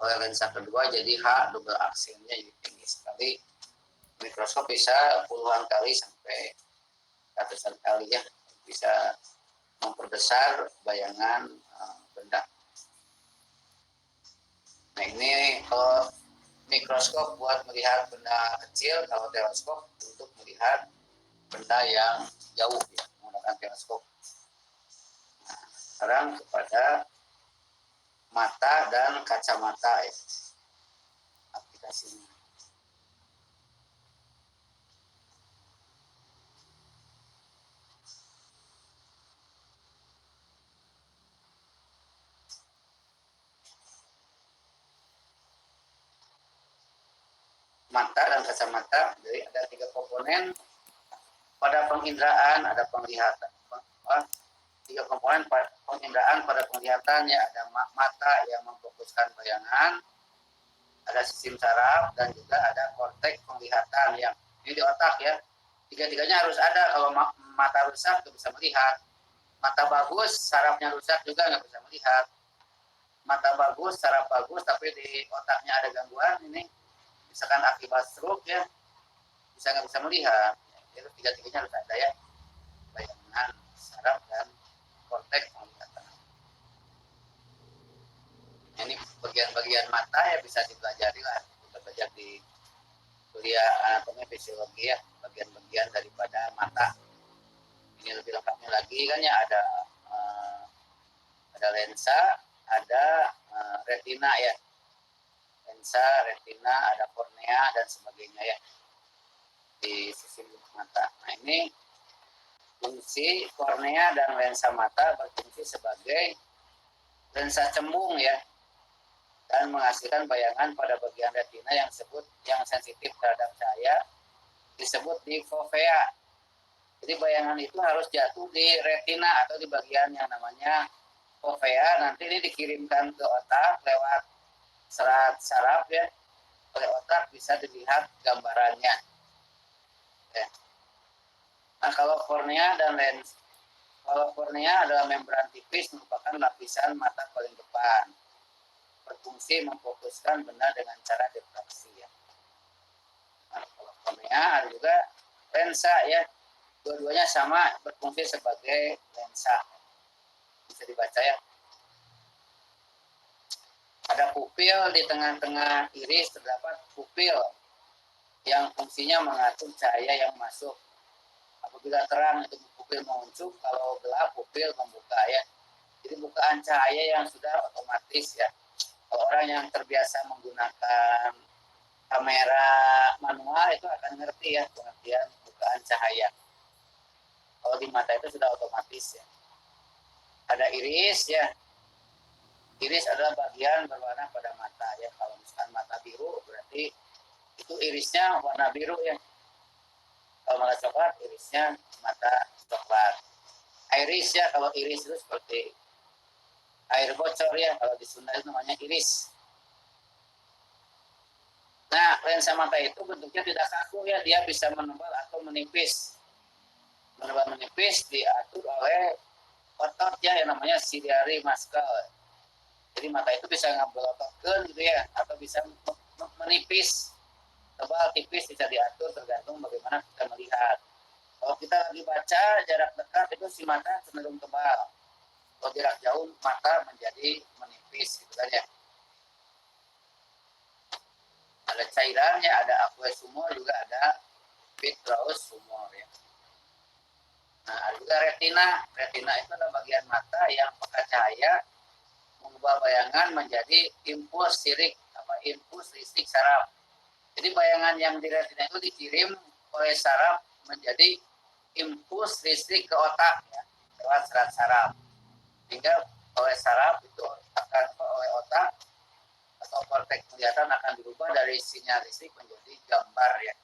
oleh lensa kedua jadi H double aksennya, jadi tinggi sekali. Mikroskop bisa puluhan kali sampai ratusan kali ya, bisa memperbesar bayangan benda. Nah, ini kalau mikroskop buat melihat benda kecil, kalau teleskop untuk melihat benda yang jauh ya, menggunakan teleskop. Nah, sekarang kepada mata dan kacamata ya, aplikasinya. Mata dan kacamata, jadi ada 3 komponen pada penginderaan, ada penglihatan. 3 komponen penginderaan pada penglihatan ya, ada mata yang memfokuskan bayangan, ada sistem saraf, dan juga ada korteks penglihatan yang ini di otak ya. Tiga-tiganya harus ada. Kalau mata rusak nggak bisa melihat. Mata bagus, sarafnya rusak juga nggak bisa melihat. Mata bagus, saraf bagus, tapi di otaknya ada gangguan, ini misalkan akibat stroke ya, bisa nggak bisa melihat. Itu tiga-tiganya harus ada ya, bayangan, saraf, dan korteks penglihatan. Ini bagian-bagian mata ya bisa dipelajari lah, kita belajar di kuliah anatomi fisiologi ya, bagian-bagian daripada mata. Ini lebih lengkapnya lagi kan ya, ada lensa, ada retina ya, lensa, retina, ada kornea dan sebagainya ya di sisi mata. Nah ini fungsi kornea dan lensa mata berfungsi sebagai lensa cembung ya, dan menghasilkan bayangan pada bagian retina yang sensitif terhadap cahaya disebut di fovea. Jadi bayangan itu harus jatuh di retina atau di bagian yang namanya fovea. Nanti ini dikirimkan ke otak lewat serat saraf ya. Oleh otak bisa dilihat gambarannya. Ya. Nah kalau kornea adalah membran tipis merupakan lapisan mata paling depan. Berfungsi memfokuskan benda dengan cara difraksi ya. Nah, kalau kornea ada juga lensa ya. Dua-duanya sama berfungsi sebagai lensa. Bisa dibaca ya. Ada pupil di tengah-tengah iris, terdapat pupil yang fungsinya mengatur cahaya yang masuk. Apabila terang itu pupil menguncup, kalau gelap pupil membuka ya. Jadi bukaan cahaya yang sudah otomatis ya. Kalau orang yang terbiasa menggunakan kamera manual itu akan ngerti ya pengertian bukaan cahaya. Kalau di mata itu sudah otomatis ya. Ada iris ya. Iris adalah bagian berwarna pada mata ya. Kalau misalkan mata biru berarti itu irisnya warna biru ya. Kalau mata coklat irisnya mata coklat. Iris ya, kalau iris itu seperti air bocor ya, kalau di Sunda itu namanya iris. Nah, lensa mata itu bentuknya tidak kaku ya, dia bisa menebal atau menipis. Menebal menipis diatur oleh otot ya yang namanya ciliary muscle. Jadi mata itu bisa ngebelototkan gitu ya, atau bisa menipis, tebal, tipis bisa diatur tergantung bagaimana kita melihat. Kalau kita lagi baca jarak dekat itu si mata cenderung tebal. Kalau jarak jauh mata menjadi menipis gitu kan ya. Ada cairannya, ada aqueous humor, juga ada vitreous humor ya. Nah, ada juga retina. Retina itu adalah bagian mata yang peka cahaya mengubah bayangan menjadi impuls listrik saraf. Jadi bayangan yang di retina itu dikirim oleh saraf menjadi impuls listrik ke otak ya, lewat serat saraf. Sehingga oleh saraf itu akan oleh otak atau korteks penglihatan akan dirubah dari sinyal listrik menjadi gambar ya,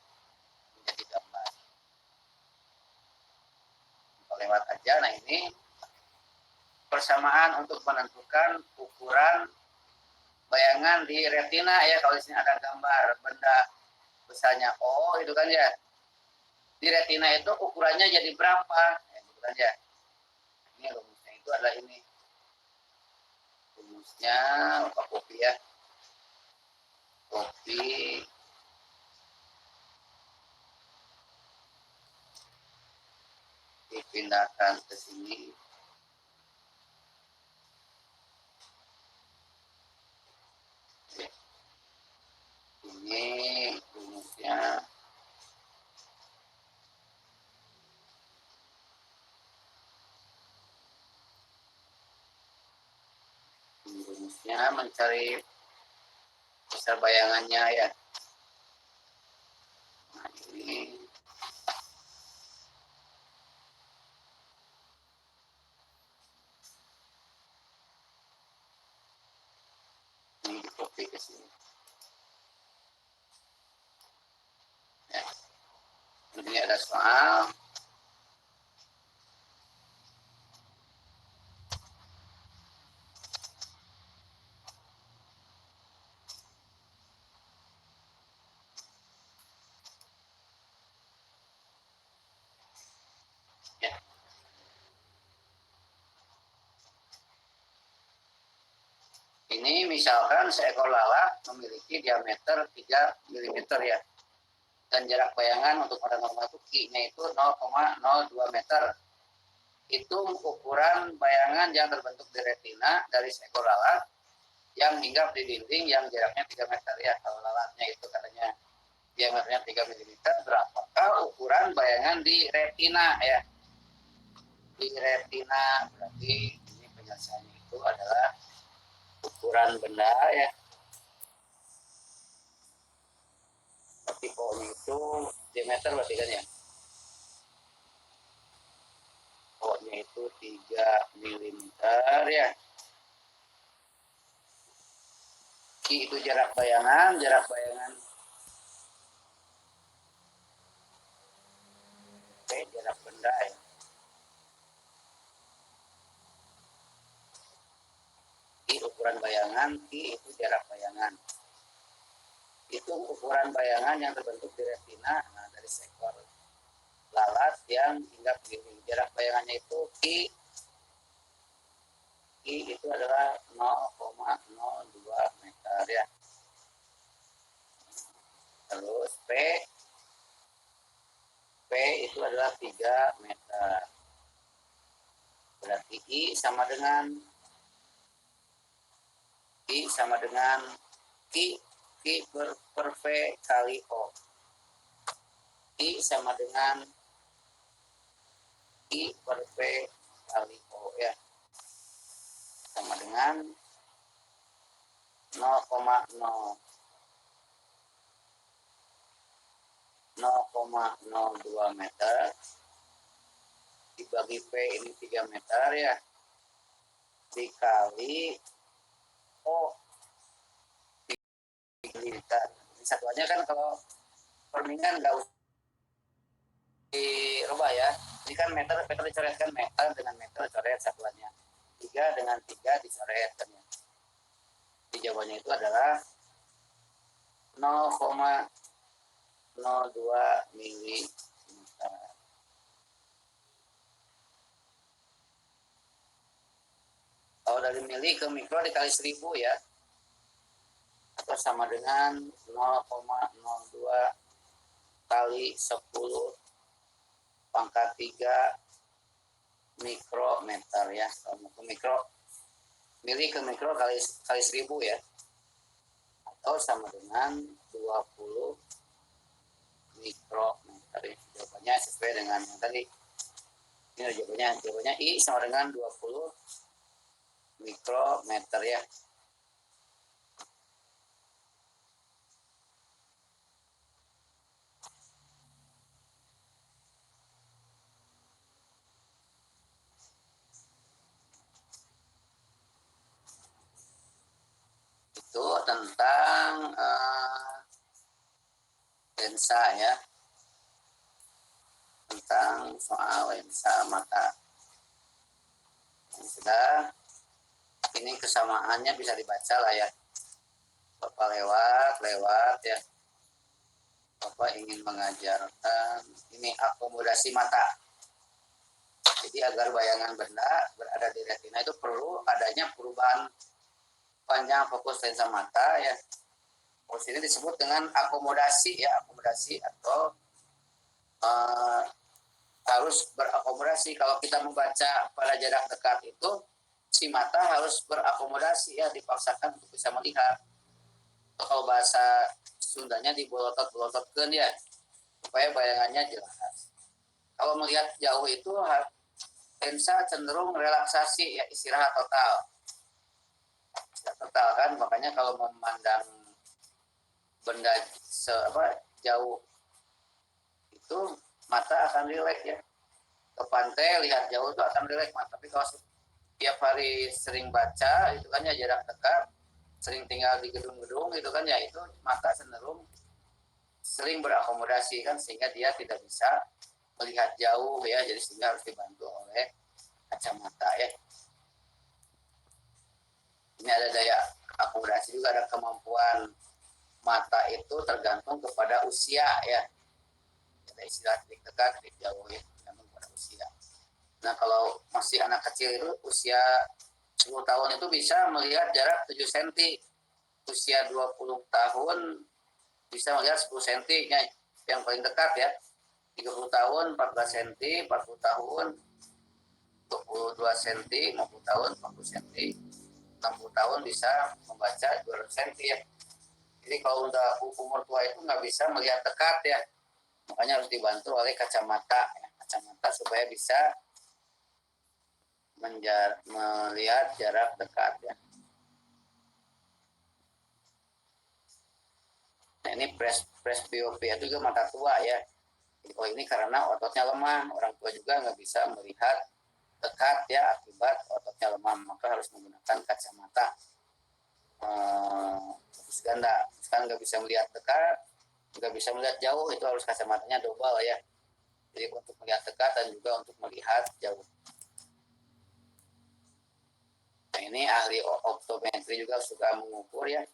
menjadi gambar. Lewat aja. Nah ini persamaan untuk menentukan ukuran bayangan di retina ya. Kalau di sini ada gambar benda besarnya O itu kan ya, di retina itu ukurannya jadi berapa ya, gitu kan ya. Ini rumusnya itu adalah ini rumusnya, apa kopi ya, kopi dipindahkan ke sini. Ini rumusnya. Rumusnya mencari besar bayangannya ya. Nah, ini di copy ke sini. Ya. Ini ada soal. Ya. Ini misalkan seekor lalat memiliki diameter 3 mm ya. Dan jarak bayangan untuk pada normal itu Q-nya itu 0,02 meter. Itu ukuran bayangan yang terbentuk di retina dari seekor lalat yang hinggap di dinding yang jaraknya 3 meter ya, kalau lalatnya itu katanya. diameternya 3 mm, berapakah ukuran bayangan di retina ya? Di retina berarti ini penjelasannya itu adalah ukuran benda ya. Berarti O-nya itu diameter berarti kan ya? O-nya itu 3 mm ya. Q itu jarak bayangan P jarak benda ya. Q ukuran bayangan, Q itu jarak bayangan. Itu ukuran bayangan yang terbentuk di retina, nah dari seekor lalat yang hinggap begini. Jarak bayangannya itu Q itu adalah 0,02 meter ya. Terus P itu adalah 3 meter. Berarti I sama dengan Q per V kali O. I sama dengan I per V kali O ya. Sama dengan 0,02 meter dibagi P ini 3 meter ya, dikali O 3 liter. Ini satuannya kan kalau permingan nggak usah dirubah ya. Ini kan meter dicoretkan, meter dengan meter coret satuannya. 3 dengan 3 dicoret kan ya. Di jawabannya itu adalah 0,02 mili. Kalau dari mili ke mikro dikali 1000 ya, atau sama dengan 0,02 kali 10 pangkat 3 mikrometer ya. Kalau ke mikro, mili ke mikro kali 1000 ya, atau sama dengan 20 mikrometer ya. Jawabannya sesuai dengan yang tadi. Ini jawabannya I sama dengan 20 mikrometer ya. Itu tentang lensa ya, tentang soal lensa mata. Sudah, ini kesamaannya bisa dibaca lah ya. Bapak lewat ya. Bapak ingin mengajarkan ini akomodasi mata. Jadi agar bayangan benda berada di retina itu perlu adanya perubahan panjang fokus lensa mata ya. Fokus ini disebut dengan akomodasi ya, akomodasi atau harus berakomodasi. Kalau kita membaca pada jarak dekat itu, si mata harus berakomodasi ya, dipaksakan untuk bisa melihat. Kalau bahasa Sundanya dibolotot-bolototkan ya, supaya bayangannya jelas. Kalau melihat jauh itu lensa cenderung relaksasi ya, istirahat total. Total kan, makanya kalau memandang benda jauh itu mata akan rileks ya. Ke pantai lihat jauh itu akan rileks mata. Tapi kalau tiap hari sering baca itu kan ya jarak dekat, sering tinggal di gedung-gedung itu kan ya, itu mata cenderung sering berakomodasi kan, sehingga dia tidak bisa melihat jauh ya, jadi sehingga harus dibantu oleh kacamata ya. Ini ada daya akomodasi juga, ada kemampuan mata itu tergantung kepada usia ya. Ada istilah titik dekat, titik jauh ya, tergantung pada usia. Nah kalau masih anak kecil itu usia 10 tahun itu bisa melihat jarak 7 cm. Usia 20 tahun bisa melihat 10 cm yang paling dekat ya. 30 tahun 14 cm, 40 tahun 22 cm, 50 tahun 40 cm, 60 tahun bisa membaca 200 cm ya. Jadi kalau udah umur tua itu nggak bisa melihat dekat ya, makanya harus dibantu oleh kacamata ya. Kacamata supaya bisa melihat jarak dekat ya. Nah, ini presbiopia itu juga mata tua ya. Jadi, oh ini karena ototnya lemah, orang tua juga nggak bisa melihat dekat ya akibat ototnya lemah, maka harus menggunakan kacamata fokus ganda. Sekarang nggak bisa melihat dekat, nggak bisa melihat jauh, itu harus kacamatanya double ya. Jadi untuk melihat dekat dan juga untuk melihat jauh. Nah ini ahli optometri juga suka mengukur ya,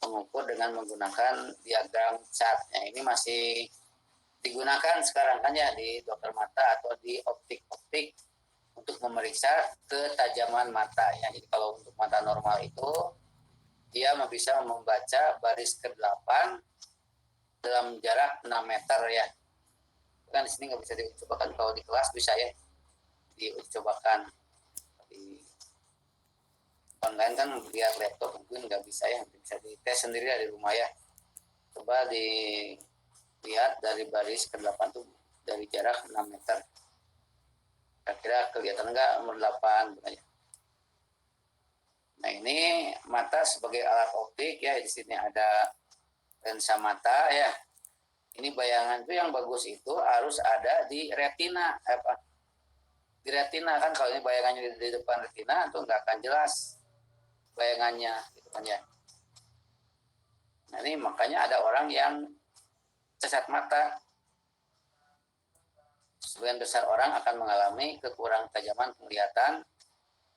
mengukur dengan menggunakan diagram chart. Nah ini masih digunakan sekarang kan ya di dokter mata atau di optik untuk memeriksa ketajaman mata ya. Jadi kalau untuk mata normal itu dia bisa membaca baris ke-8 dalam jarak 6 meter ya. Kan di sini nggak bisa dicobakan, kalau di kelas bisa ya dicobakan. Di online kan lihat laptop mungkin nggak bisa ya, bisa dites sendiri di rumah ya. Coba dilihat dari baris ke-8 tuh dari jarak 6 meter. Kira-kira kelihatan nggak nomor 8 ya. Nah ini mata sebagai alat optik ya, di sini ada lensa mata ya. Ini bayangan itu yang bagus itu harus ada di retina di retina kan, kalau ini bayangannya di depan retina itu nggak akan jelas bayangannya gitu kan ya. Nah ini makanya ada orang yang cacat mata. Sebagian besar orang akan mengalami kekurangan tajaman penglihatan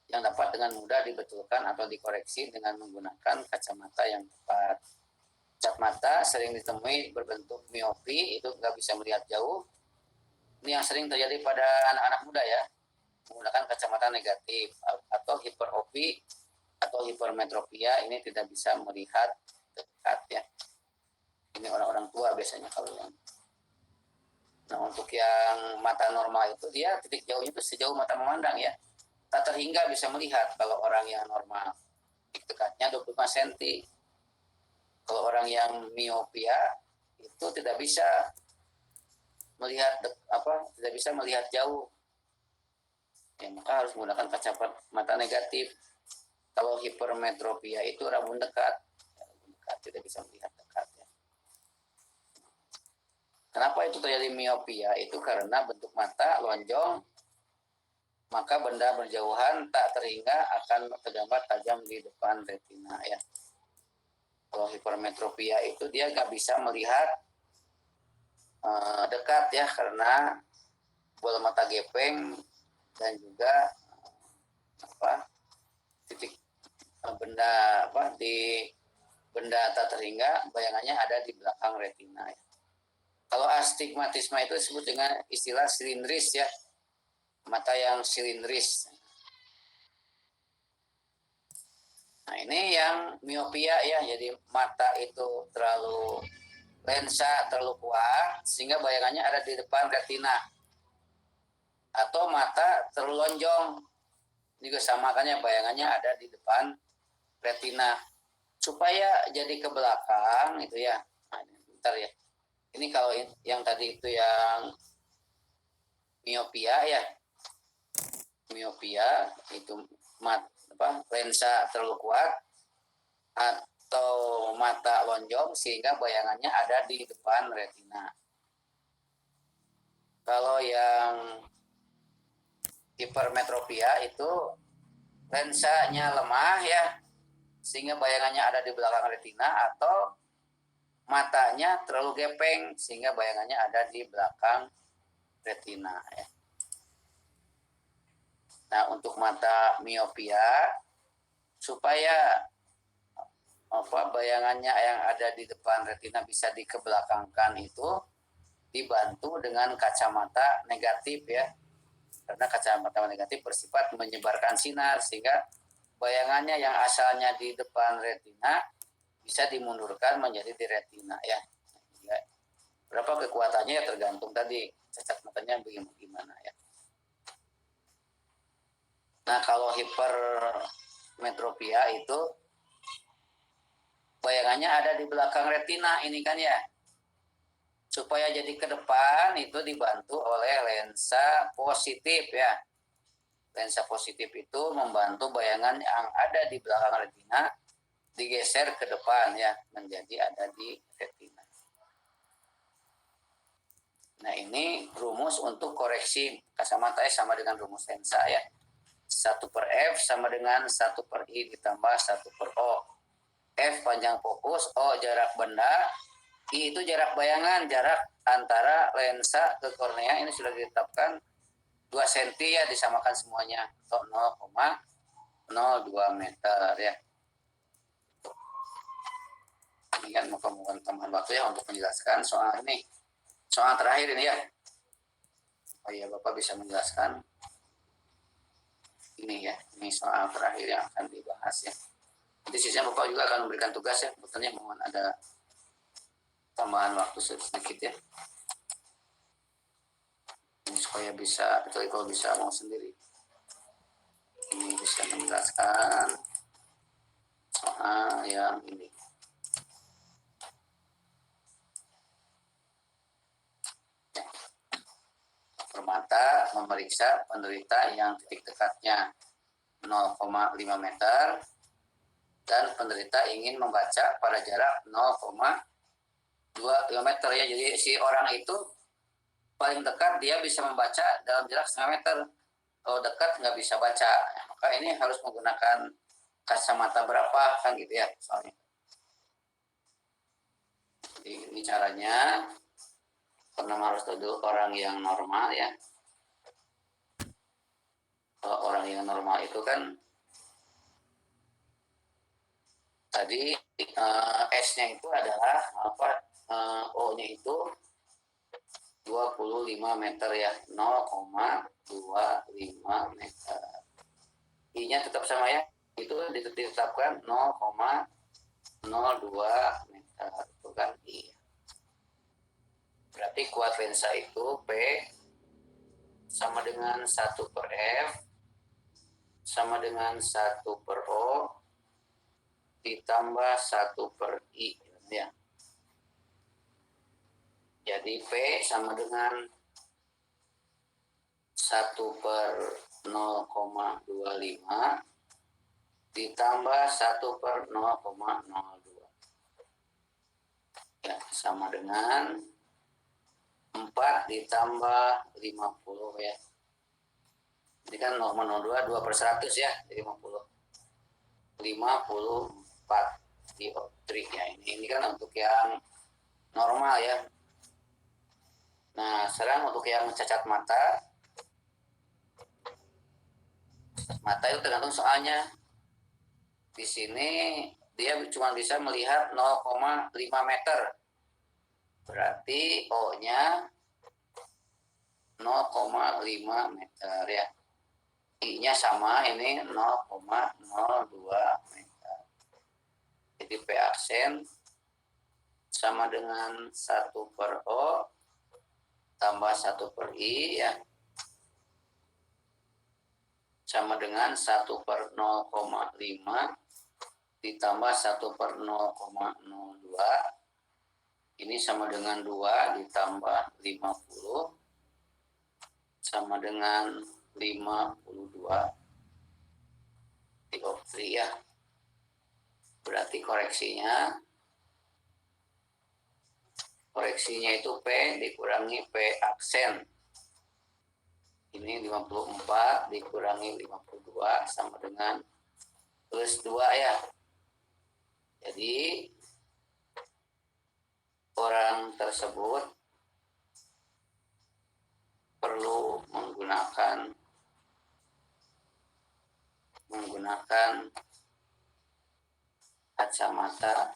yang dapat dengan mudah dibetulkan atau dikoreksi dengan menggunakan kacamata yang tepat. Cacat mata sering ditemui berbentuk miopi, itu nggak bisa melihat jauh. Ini yang sering terjadi pada anak-anak muda ya, menggunakan kacamata negatif, atau hiperopi atau hipermetropia, ini tidak bisa melihat dekat ya. Ini orang-orang tua biasanya kalau yang. Nah untuk yang mata normal itu dia titik jauhnya itu sejauh mata memandang ya, tak terhingga bisa melihat kalau orang yang normal. Titik dekatnya 25 cm. Kalau orang yang miopia itu tidak bisa melihat tidak bisa melihat jauh. Ya, maka harus menggunakan kacamata negatif. Kalau hipermetropia itu rabun dekat, tidak bisa melihat dekat. Ya. Kenapa itu terjadi miopia? Itu karena bentuk mata lonjong, maka benda berjauhan tak terhingga akan tergambar tajam di depan retina ya. Kalau hipermetropia itu dia nggak bisa melihat dekat ya, karena bola mata gepeng dan juga titik benda di benda tak terhingga bayangannya ada di belakang retina ya. Kalau astigmatisme itu disebut dengan istilah silindris ya, mata yang silindris. Nah ini yang miopia ya, jadi mata itu lensa terlalu kuat sehingga bayangannya ada di depan retina, atau mata terlalu lonjong juga sama kan ya, bayangannya ada di depan retina. Supaya jadi ke belakang itu ya, nah, bentar ya, ini kalau yang tadi itu yang miopia ya, miopia itu lensa terlalu kuat atau mata lonjong sehingga bayangannya ada di depan retina. Kalau yang hipermetropia itu lensanya lemah ya, sehingga bayangannya ada di belakang retina, atau matanya terlalu gepeng sehingga bayangannya ada di belakang retina ya. Nah, untuk mata miopia supaya bayangannya yang ada di depan retina bisa dikebelakangkan itu dibantu dengan kacamata negatif ya. Karena kacamata negatif bersifat menyebarkan sinar sehingga bayangannya yang asalnya di depan retina bisa dimundurkan menjadi di retina ya. Berapa kekuatannya ya tergantung tadi cacat matanya bagaimana ya. Nah kalau hipermetropia itu bayangannya ada di belakang retina ini kan ya. Supaya jadi ke depan itu dibantu oleh lensa positif ya. Lensa positif itu membantu bayangan yang ada di belakang retina digeser ke depan ya, menjadi ada di retina. Nah, ini rumus untuk koreksi kacamata sama dengan rumus lensa ya. 1/F sama dengan 1/I ditambah 1/O. F panjang fokus, O jarak benda, I itu jarak bayangan, jarak antara lensa ke kornea ini sudah ditetapkan 2 cm ya, disamakan semuanya atau 0,02 meter ya. Ini kan muka-muka tambahan waktu ya untuk menjelaskan soal ini. Soal terakhir ini ya. Oh iya, Bapak bisa menjelaskan ini ya. Ini soal terakhir yang akan dibahas ya. Nanti sisanya Bapak juga akan memberikan tugas ya. Betulnya mohon ada tambahan waktu sedikit ya. Ini supaya bisa, kecuali kalau bisa mau sendiri. Ini bisa menjelaskan soal yang ini. Permata memeriksa penderita yang titik dekatnya 0,5 meter dan penderita ingin membaca pada jarak 0,25 meter ya. Jadi si orang itu paling dekat dia bisa membaca dalam jarak setengah meter. Kalau dekat nggak bisa baca. Maka ini harus menggunakan kacamata berapa kan gitu ya soalnya. Jadi ini caranya. Pertama harus duduk orang yang normal ya. Kalau orang yang normal itu kan tadi S-nya itu adalah O-nya itu 25 meter ya, 0,25 meter. I-nya tetap sama ya, itu ditetapkan 0,02 meter, itu kan I. Berarti kuat lensa itu P sama dengan 1/F sama dengan 1/O ditambah 1/I ya. Jadi P sama dengan 1/0,25 ditambah 1/0,02 ya, sama dengan 4 ditambah 50 ya. Ini kan 0,02 2/100 ya, jadi 54 dioptri ya. Ini kan untuk yang normal ya. Nah, sekarang untuk yang cacat mata itu tergantung soalnya. Di sini dia cuma bisa melihat 0,5 meter. Berarti O-nya 0,5 meter ya. I-nya sama, ini 0,02 meter. Jadi P aksen sama dengan 1/O tambah 1/I ya. Sama dengan 1/0,5 ditambah 1/0,02. Ini sama dengan 2 ditambah 50 sama dengan 52 dioptri ya. Berarti koreksinya itu P dikurangi P aksen. Ini 54 dikurangi 52 sama dengan plus 2 ya. Jadi orang tersebut perlu menggunakan kacamata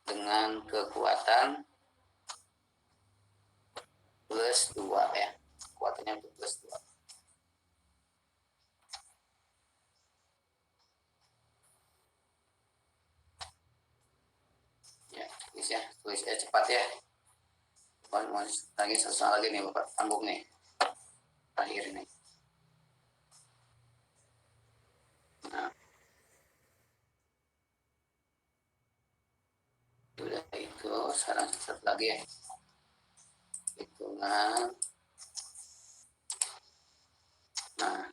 dengan kekuatan plus 2 ya. Kekuatannya itu plus 2. Ya, tulis ya cepat ya. Lagi satu lagi nih Bapak, tanggung nih. Terakhir ini. Nah. sekarang satu lagi ya. Hitungan. Nah,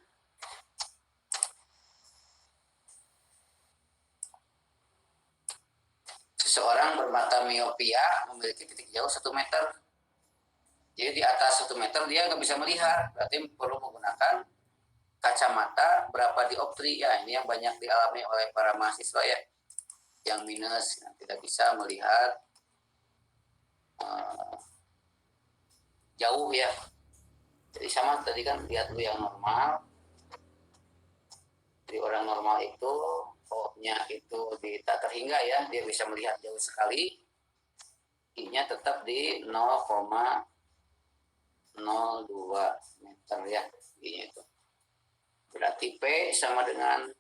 seseorang bermata miopia memiliki titik jauh 1 meter. Jadi di atas 1 meter dia nggak bisa melihat, berarti perlu menggunakan kacamata berapa dioptri ya. Ini yang banyak dialami oleh para mahasiswa ya, yang minus tidak bisa melihat jauh ya. Jadi sama tadi kan, lihat dulu yang normal. Jadi orang normal itu O-nya itu tak terhingga ya, dia bisa melihat jauh sekali. I-nya tetap di 0,02 meter ya, I-nya itu. Berarti P sama dengan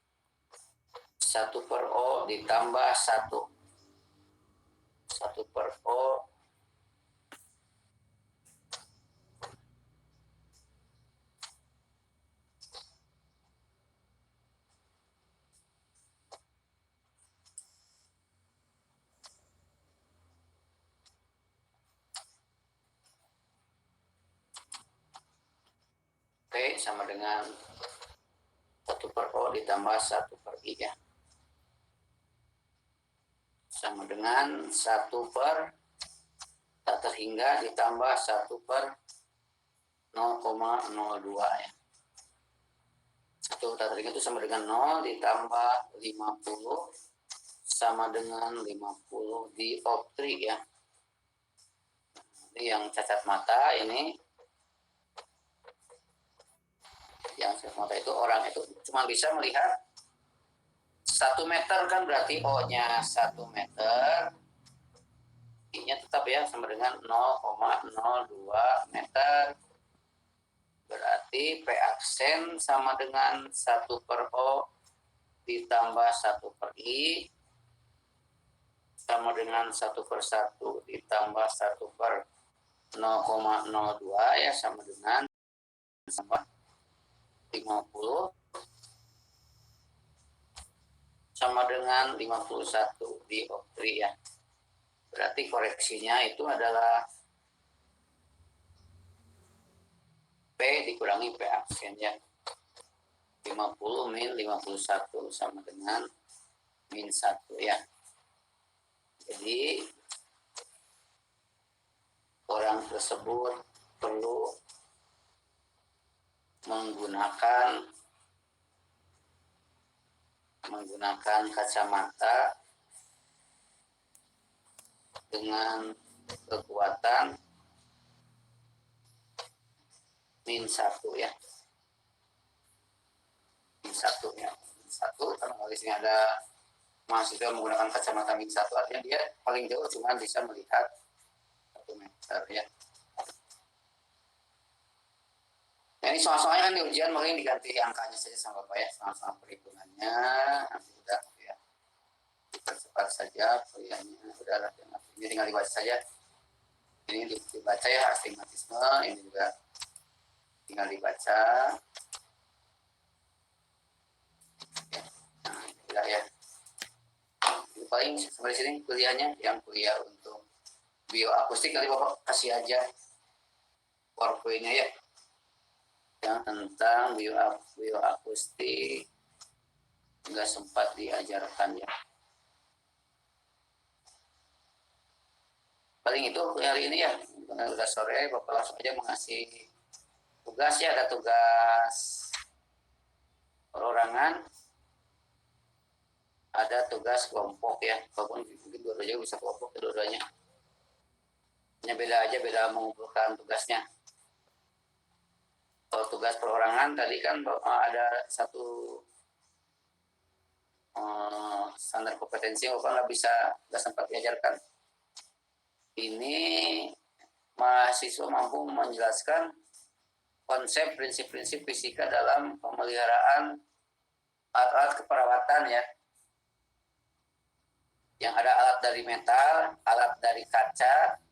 1/O ditambah 1. 1/O P sama dengan 1/O ditambah 1/I ya. Sama dengan 1/, tak terhingga ditambah 1/0,02 ya. 1 tak terhingga itu sama dengan 0 ditambah 50 sama dengan 50 dioptri ya. Ini yang cacat mata ini. Yang cacat mata itu orang itu cuma bisa melihat 1 meter kan, berarti O-nya 1 meter. I-nya tetap ya sama dengan 0,02 meter. Berarti P aksen sama dengan 1/O ditambah 1/I sama dengan 1/1 ditambah 1/0,02 ya, sama dengan 50 sama dengan 51 dioptri ya. Berarti koreksinya itu adalah P dikurangi P aksen ya. 50 min 51 sama dengan min 1 ya. Jadi orang tersebut perlu menggunakan kacamata dengan kekuatan min 1 ya. Min 1 ya. Min 1 karena di sini ada mahasiswa menggunakan kacamata min 1, artinya dia paling jauh cuma bisa melihat 1 meter ya. Nah, ini soal-soalnya kan di ujian mungkin diganti angkanya saja sama Bapak ya, soal-soal perhitungannya nanti udah ya. Cepat saja kuliahnya, udahlah, ini tinggal dibaca saja. Ini dibaca ya, astigmatisme, ini juga tinggal dibaca. Nah, udah ya. Ini paling sampai sini kuliahnya, yang kuliah untuk bioakustik kali Bapak kasih aja PowerPoint-nya ya. Yang tentang bioakustik nggak sempat diajarkan ya. Paling itu hari ini ya, karena udah sore, Bapak langsung aja mengasih tugas ya. Ada tugas perorangan, ada tugas kelompok ya. Walaupun mungkin dua-duanya bisa kelompok dua-duanya. Hanya beda aja, beda mengumpulkan tugasnya. Kalau tugas perorangan tadi kan ada satu standar kompetensi yang Bapak nggak sempat diajarkan. Ini mahasiswa mampu menjelaskan konsep prinsip-prinsip fisika dalam pemeliharaan alat-alat keperawatan ya. Yang ada alat dari metal, alat dari kaca,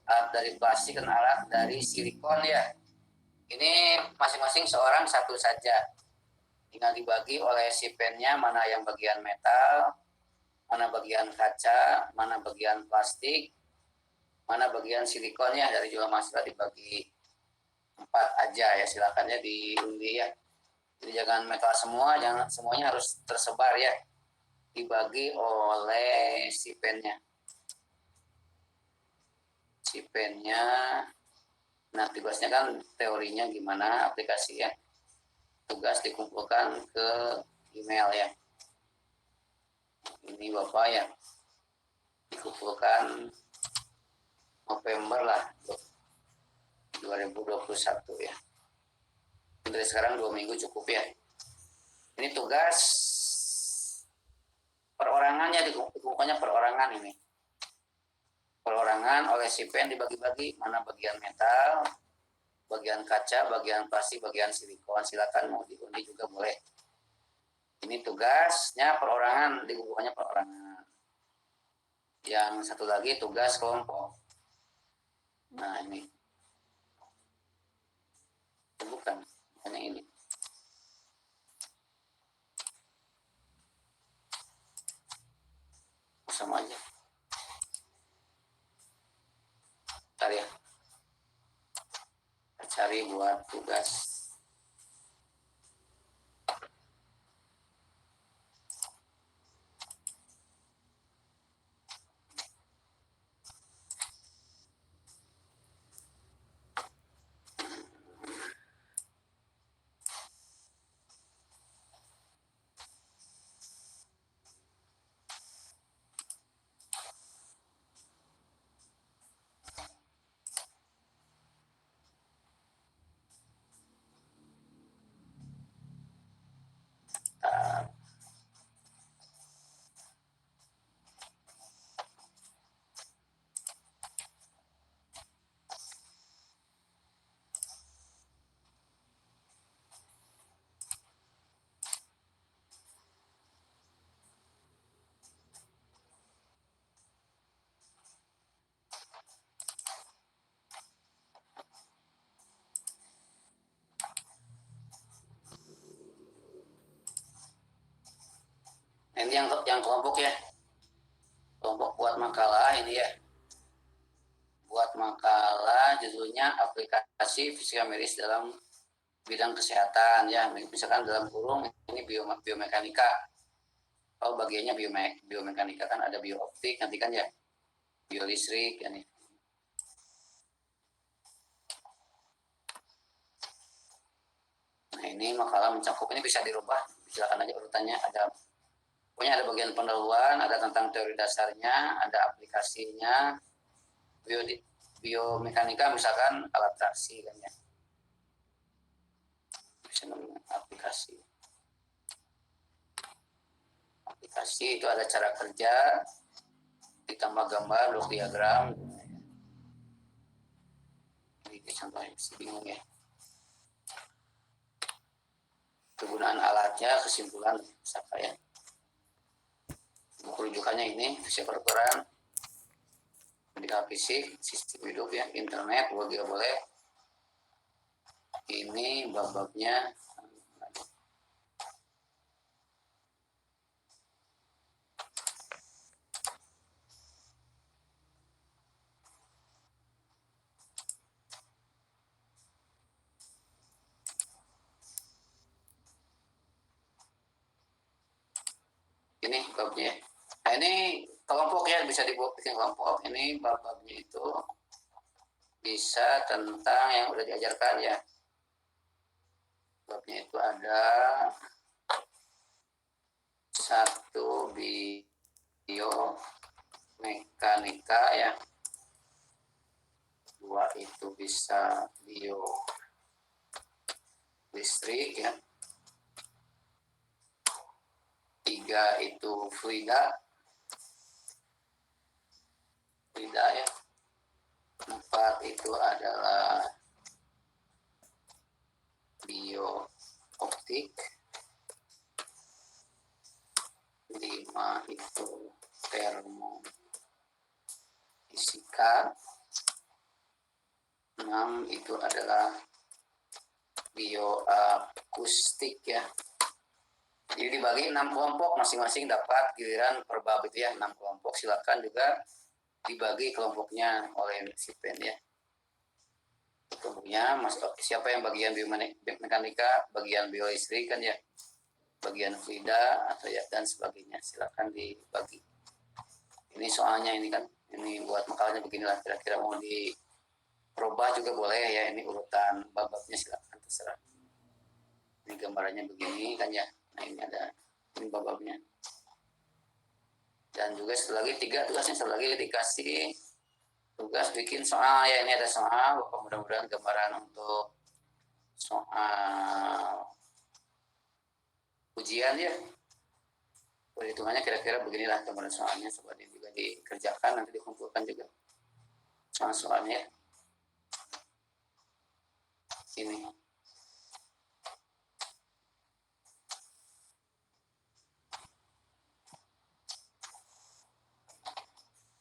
alat dari plastik, dan alat dari silikon ya. Ini masing-masing seorang satu saja. Tinggal dibagi oleh si pennya mana yang bagian metal, mana bagian kaca, mana bagian plastik, mana bagian silikon ya. Dari jumlah mahasiswa dibagi 4 aja ya, silakan ya diundi ya. Jadi jangan metal semua, jangan semuanya harus tersebar ya. Dibagi oleh si pennya. Nah tugasnya kan teorinya gimana, aplikasi ya. Tugas dikumpulkan ke email ya. Ini Bapak ya, dikumpulkan November lah 2021 ya. Dari sekarang 2 minggu cukup ya. Ini tugas perorangannya, dikumpulkannya perorangan ini. Perorangan oleh si pen dibagi-bagi, mana bagian metal, bagian kaca, bagian plastik, bagian silikon. Silakan mau diundi juga boleh. Ini tugasnya perorangan, dikumpulkannya perorangan. Yang satu lagi tugas kelompok. Nah ini bukan hanya ini. Sama aja. Bentar ya. Kita cari buat tugas. Ini yang kelompok ya. Kelompok buat makalah ini ya. Buat makalah judulnya aplikasi fisika medis dalam bidang kesehatan ya. Misalkan dalam kurung ini biomekanika. Kalau bagiannya biomekanika kan ada biooptik nanti kan ya. Biolistrik ya nih. Nah ini makalah mencakup, ini bisa dirubah. Silakan aja urutannya, pokoknya ada bagian pendahuluan, ada tentang teori dasarnya, ada aplikasinya, biomekanika misalkan alat traksi kan ya. Bisa aplikasi. Aplikasi itu ada cara kerja, ditambah gambar, blok diagram. Ini contohnya, bingung ya. Kegunaan alatnya, kesimpulan, misalkan ya. Buku rujukannya ini, fisika kedokteran, pendidikan fisik, sistem hidup ya, internet, juga boleh. Ini bab-babnya. Ini babnya. Nah ini kelompok ya, bisa bikin kelompok. Ini bab-babnya itu bisa tentang yang udah diajarkan ya. Babnya itu ada 1 biomekanika ya. 2 itu bisa biolistrik ya. 3 itu fluida ya. 4 itu adalah biooptik. 5 itu termofisika. 6 itu adalah bioakustik ya. Jadi dibagi 6 kelompok, masing-masing dapat giliran per bab itu ya, 6 kelompok. Silakan juga dibagi kelompoknya oleh si pen ya. Kelompoknya siapa yang bagian biomekanika, bagian biolistrik kan ya, bagian fluida atau ya dan sebagainya. Silakan dibagi. Ini soalnya ini kan, ini buat makalahnya beginilah, kira-kira mau diubah juga boleh ya, ini urutan bab-babnya silakan terserah. Ini gambarannya begini kan ya. Nah ini ada ini bab-babnya. Dan juga satu lagi 3 tugasnya, satu lagi dikasih tugas bikin soal ya. Ini ada soal, mudah-mudahan gambaran untuk soal ujian ya. Perhitungannya kira-kira beginilah gambaran soalnya, coba juga dikerjakan, nanti dikumpulkan juga soal-soalnya.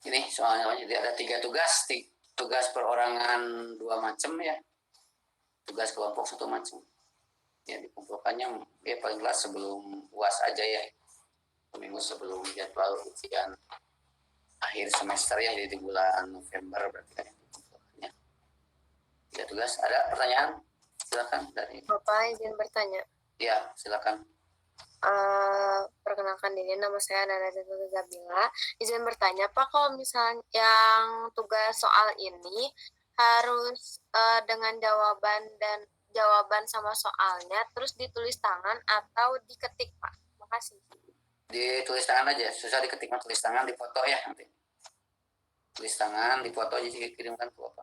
Ini soalnya, jadi ada 3 tugas, tugas perorangan 2 macam ya, tugas kelompok 1 macam ya. Dikumpulkannya ya paling jelas sebelum UAS aja ya, minggu sebelum jadwal ujian akhir semester ya, jadi di bulan November berarti kan dikumpulkannya 3 tugas. Ada pertanyaan? Silakan dari Bapak izin bertanya. Ya, silakan. Perkenalkan diri, nama saya Nana Zabila. Izin bertanya, Pak, kalau misalnya yang tugas soal ini harus dengan jawaban sama soalnya, terus ditulis tangan atau diketik, Pak? Makasih. Ditulis tangan aja, susah diketik, tulis tangan, dipoto ya nanti. Tulis tangan, dipoto aja, kirimkan foto.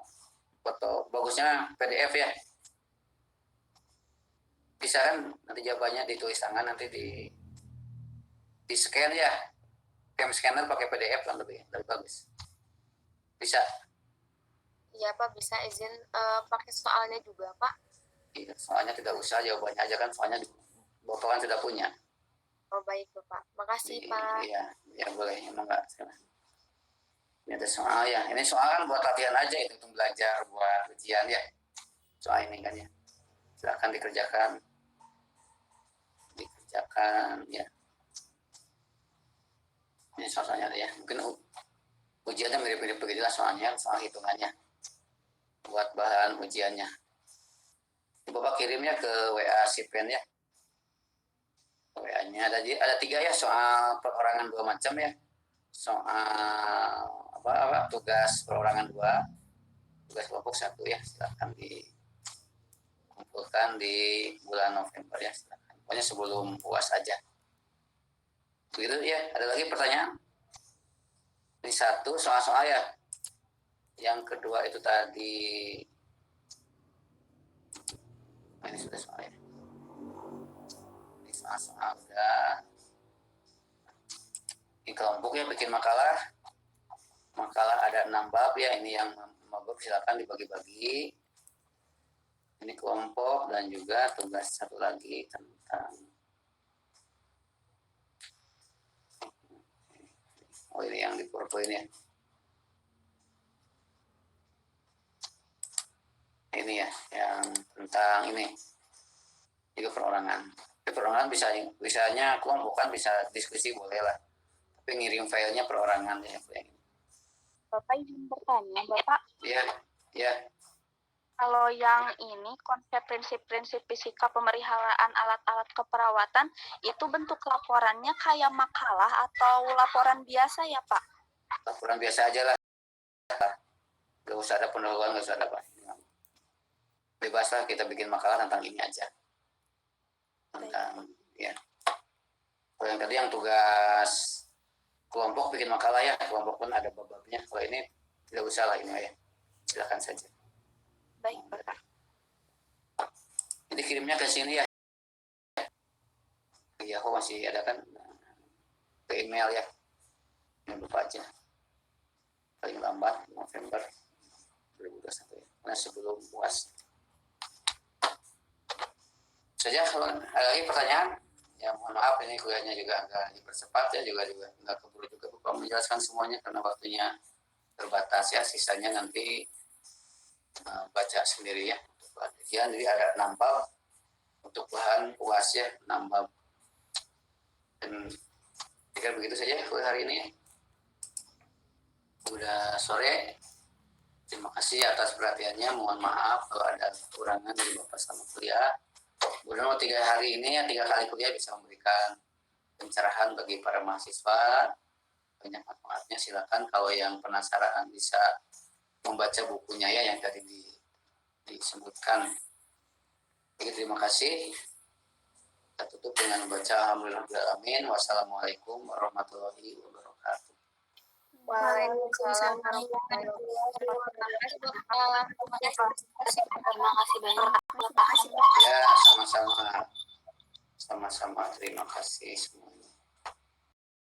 Foto bagusnya PDF ya. Bisa kan nanti jawabannya ditulis tangan, nanti di scan ya, PM scanner pakai PDF kan lebih bagus. Bisa? Iya Pak, bisa izin pakai soalnya juga Pak? Iya, soalnya tidak usah, jawabannya aja kan, soalnya botolan sudah punya. Oh baik Bapak, makasih Pak. Iya, ya boleh, emang enggak salah. Ini ada soal ya, ini soal kan buat latihan aja, itu untuk belajar buat ujian ya. Soal ini kan ya, silakan dikerjakan ya. Ini soalnya ya, mungkin ujiannya mirip-mirip begitulah soalnya, soal hitungannya buat bahan ujiannya. Bapak kirimnya ke WA Sipen ya. WA-nya ada 3 ya, soal perorangan 2 macam ya. Soal tugas perorangan 2, tugas kelompok 1 ya. Silakan dikumpulkan di bulan November ya, silakan. Pokoknya sebelum UAS aja. Begitu ya. Ada lagi pertanyaan? Ini 1 soal-soal ya. Yang kedua itu tadi, ini sudah soal ya. Ini soal-soal udah. Ini kelompok ya, bikin makalah ada 6 bab ya. Ini yang bab silakan dibagi-bagi. Ini kelompok dan juga tugas 1 lagi tentang ini yang di PowerPoint ya. Ini ya, yang tentang ini juga perorangan. Perorangan bisanya kelompok kan, bisa diskusi boleh lah. Tapi ngirim filenya perorangan ya. Bapak izin bertanya, Bapak. Iya. Kalau yang ini konsep prinsip-prinsip fisika pemeliharaan alat-alat keperawatan itu bentuk laporannya kayak makalah atau laporan biasa ya Pak? Laporan biasa aja lah. Gak usah ada pendahuluan, gak usah ada apa. Bebas lah kita bikin makalah tentang ini aja. Tentang ya. Kalau yang tadi yang tugas kelompok bikin makalah ya, kelompok pun ada bab-babnya. Kalau ini tidak usah lah ini ya. Silakan saja. Baik, Bapak. Jadi kirimnya ke sini ya. Ya, kok masih ada kan ke email ya. Jangan lupa aja. Paling lambat November 2021 ya. Karena sebelum UAS. Saja kalau ada lagi pertanyaan, ya mohon maaf ini kuliahnya juga agak dipercepat ya, juga nggak keburu juga Bapak menjelaskan semuanya karena waktunya terbatas ya. Sisanya nanti baca sendiri ya. Jadi ada 6 bab untuk bahan UAS ya, 6 bab. Dan kira begitu saja untuk hari ini. Udah sore. Terima kasih atas perhatiannya. Mohon maaf kalau ada kekurangan dari Bapak sama kuliah. Mudah-mudahan 3 hari ini 3 kali kuliah bisa memberikan pencerahan bagi para mahasiswa. Banyak manfaatnya. Silakan kalau yang penasaran bisa membaca bukunya ya yang tadi disebutkan. Jadi terima kasih. Kita tutup dengan membaca alhamdulillahirabbil alamin. Wassalamualaikum warahmatullahi wabarakatuh. Waalaikumsalam warahmatullahi wabarakatuh. Terima kasih banyak. Ya, sama-sama. Sama-sama. Terima kasih semua.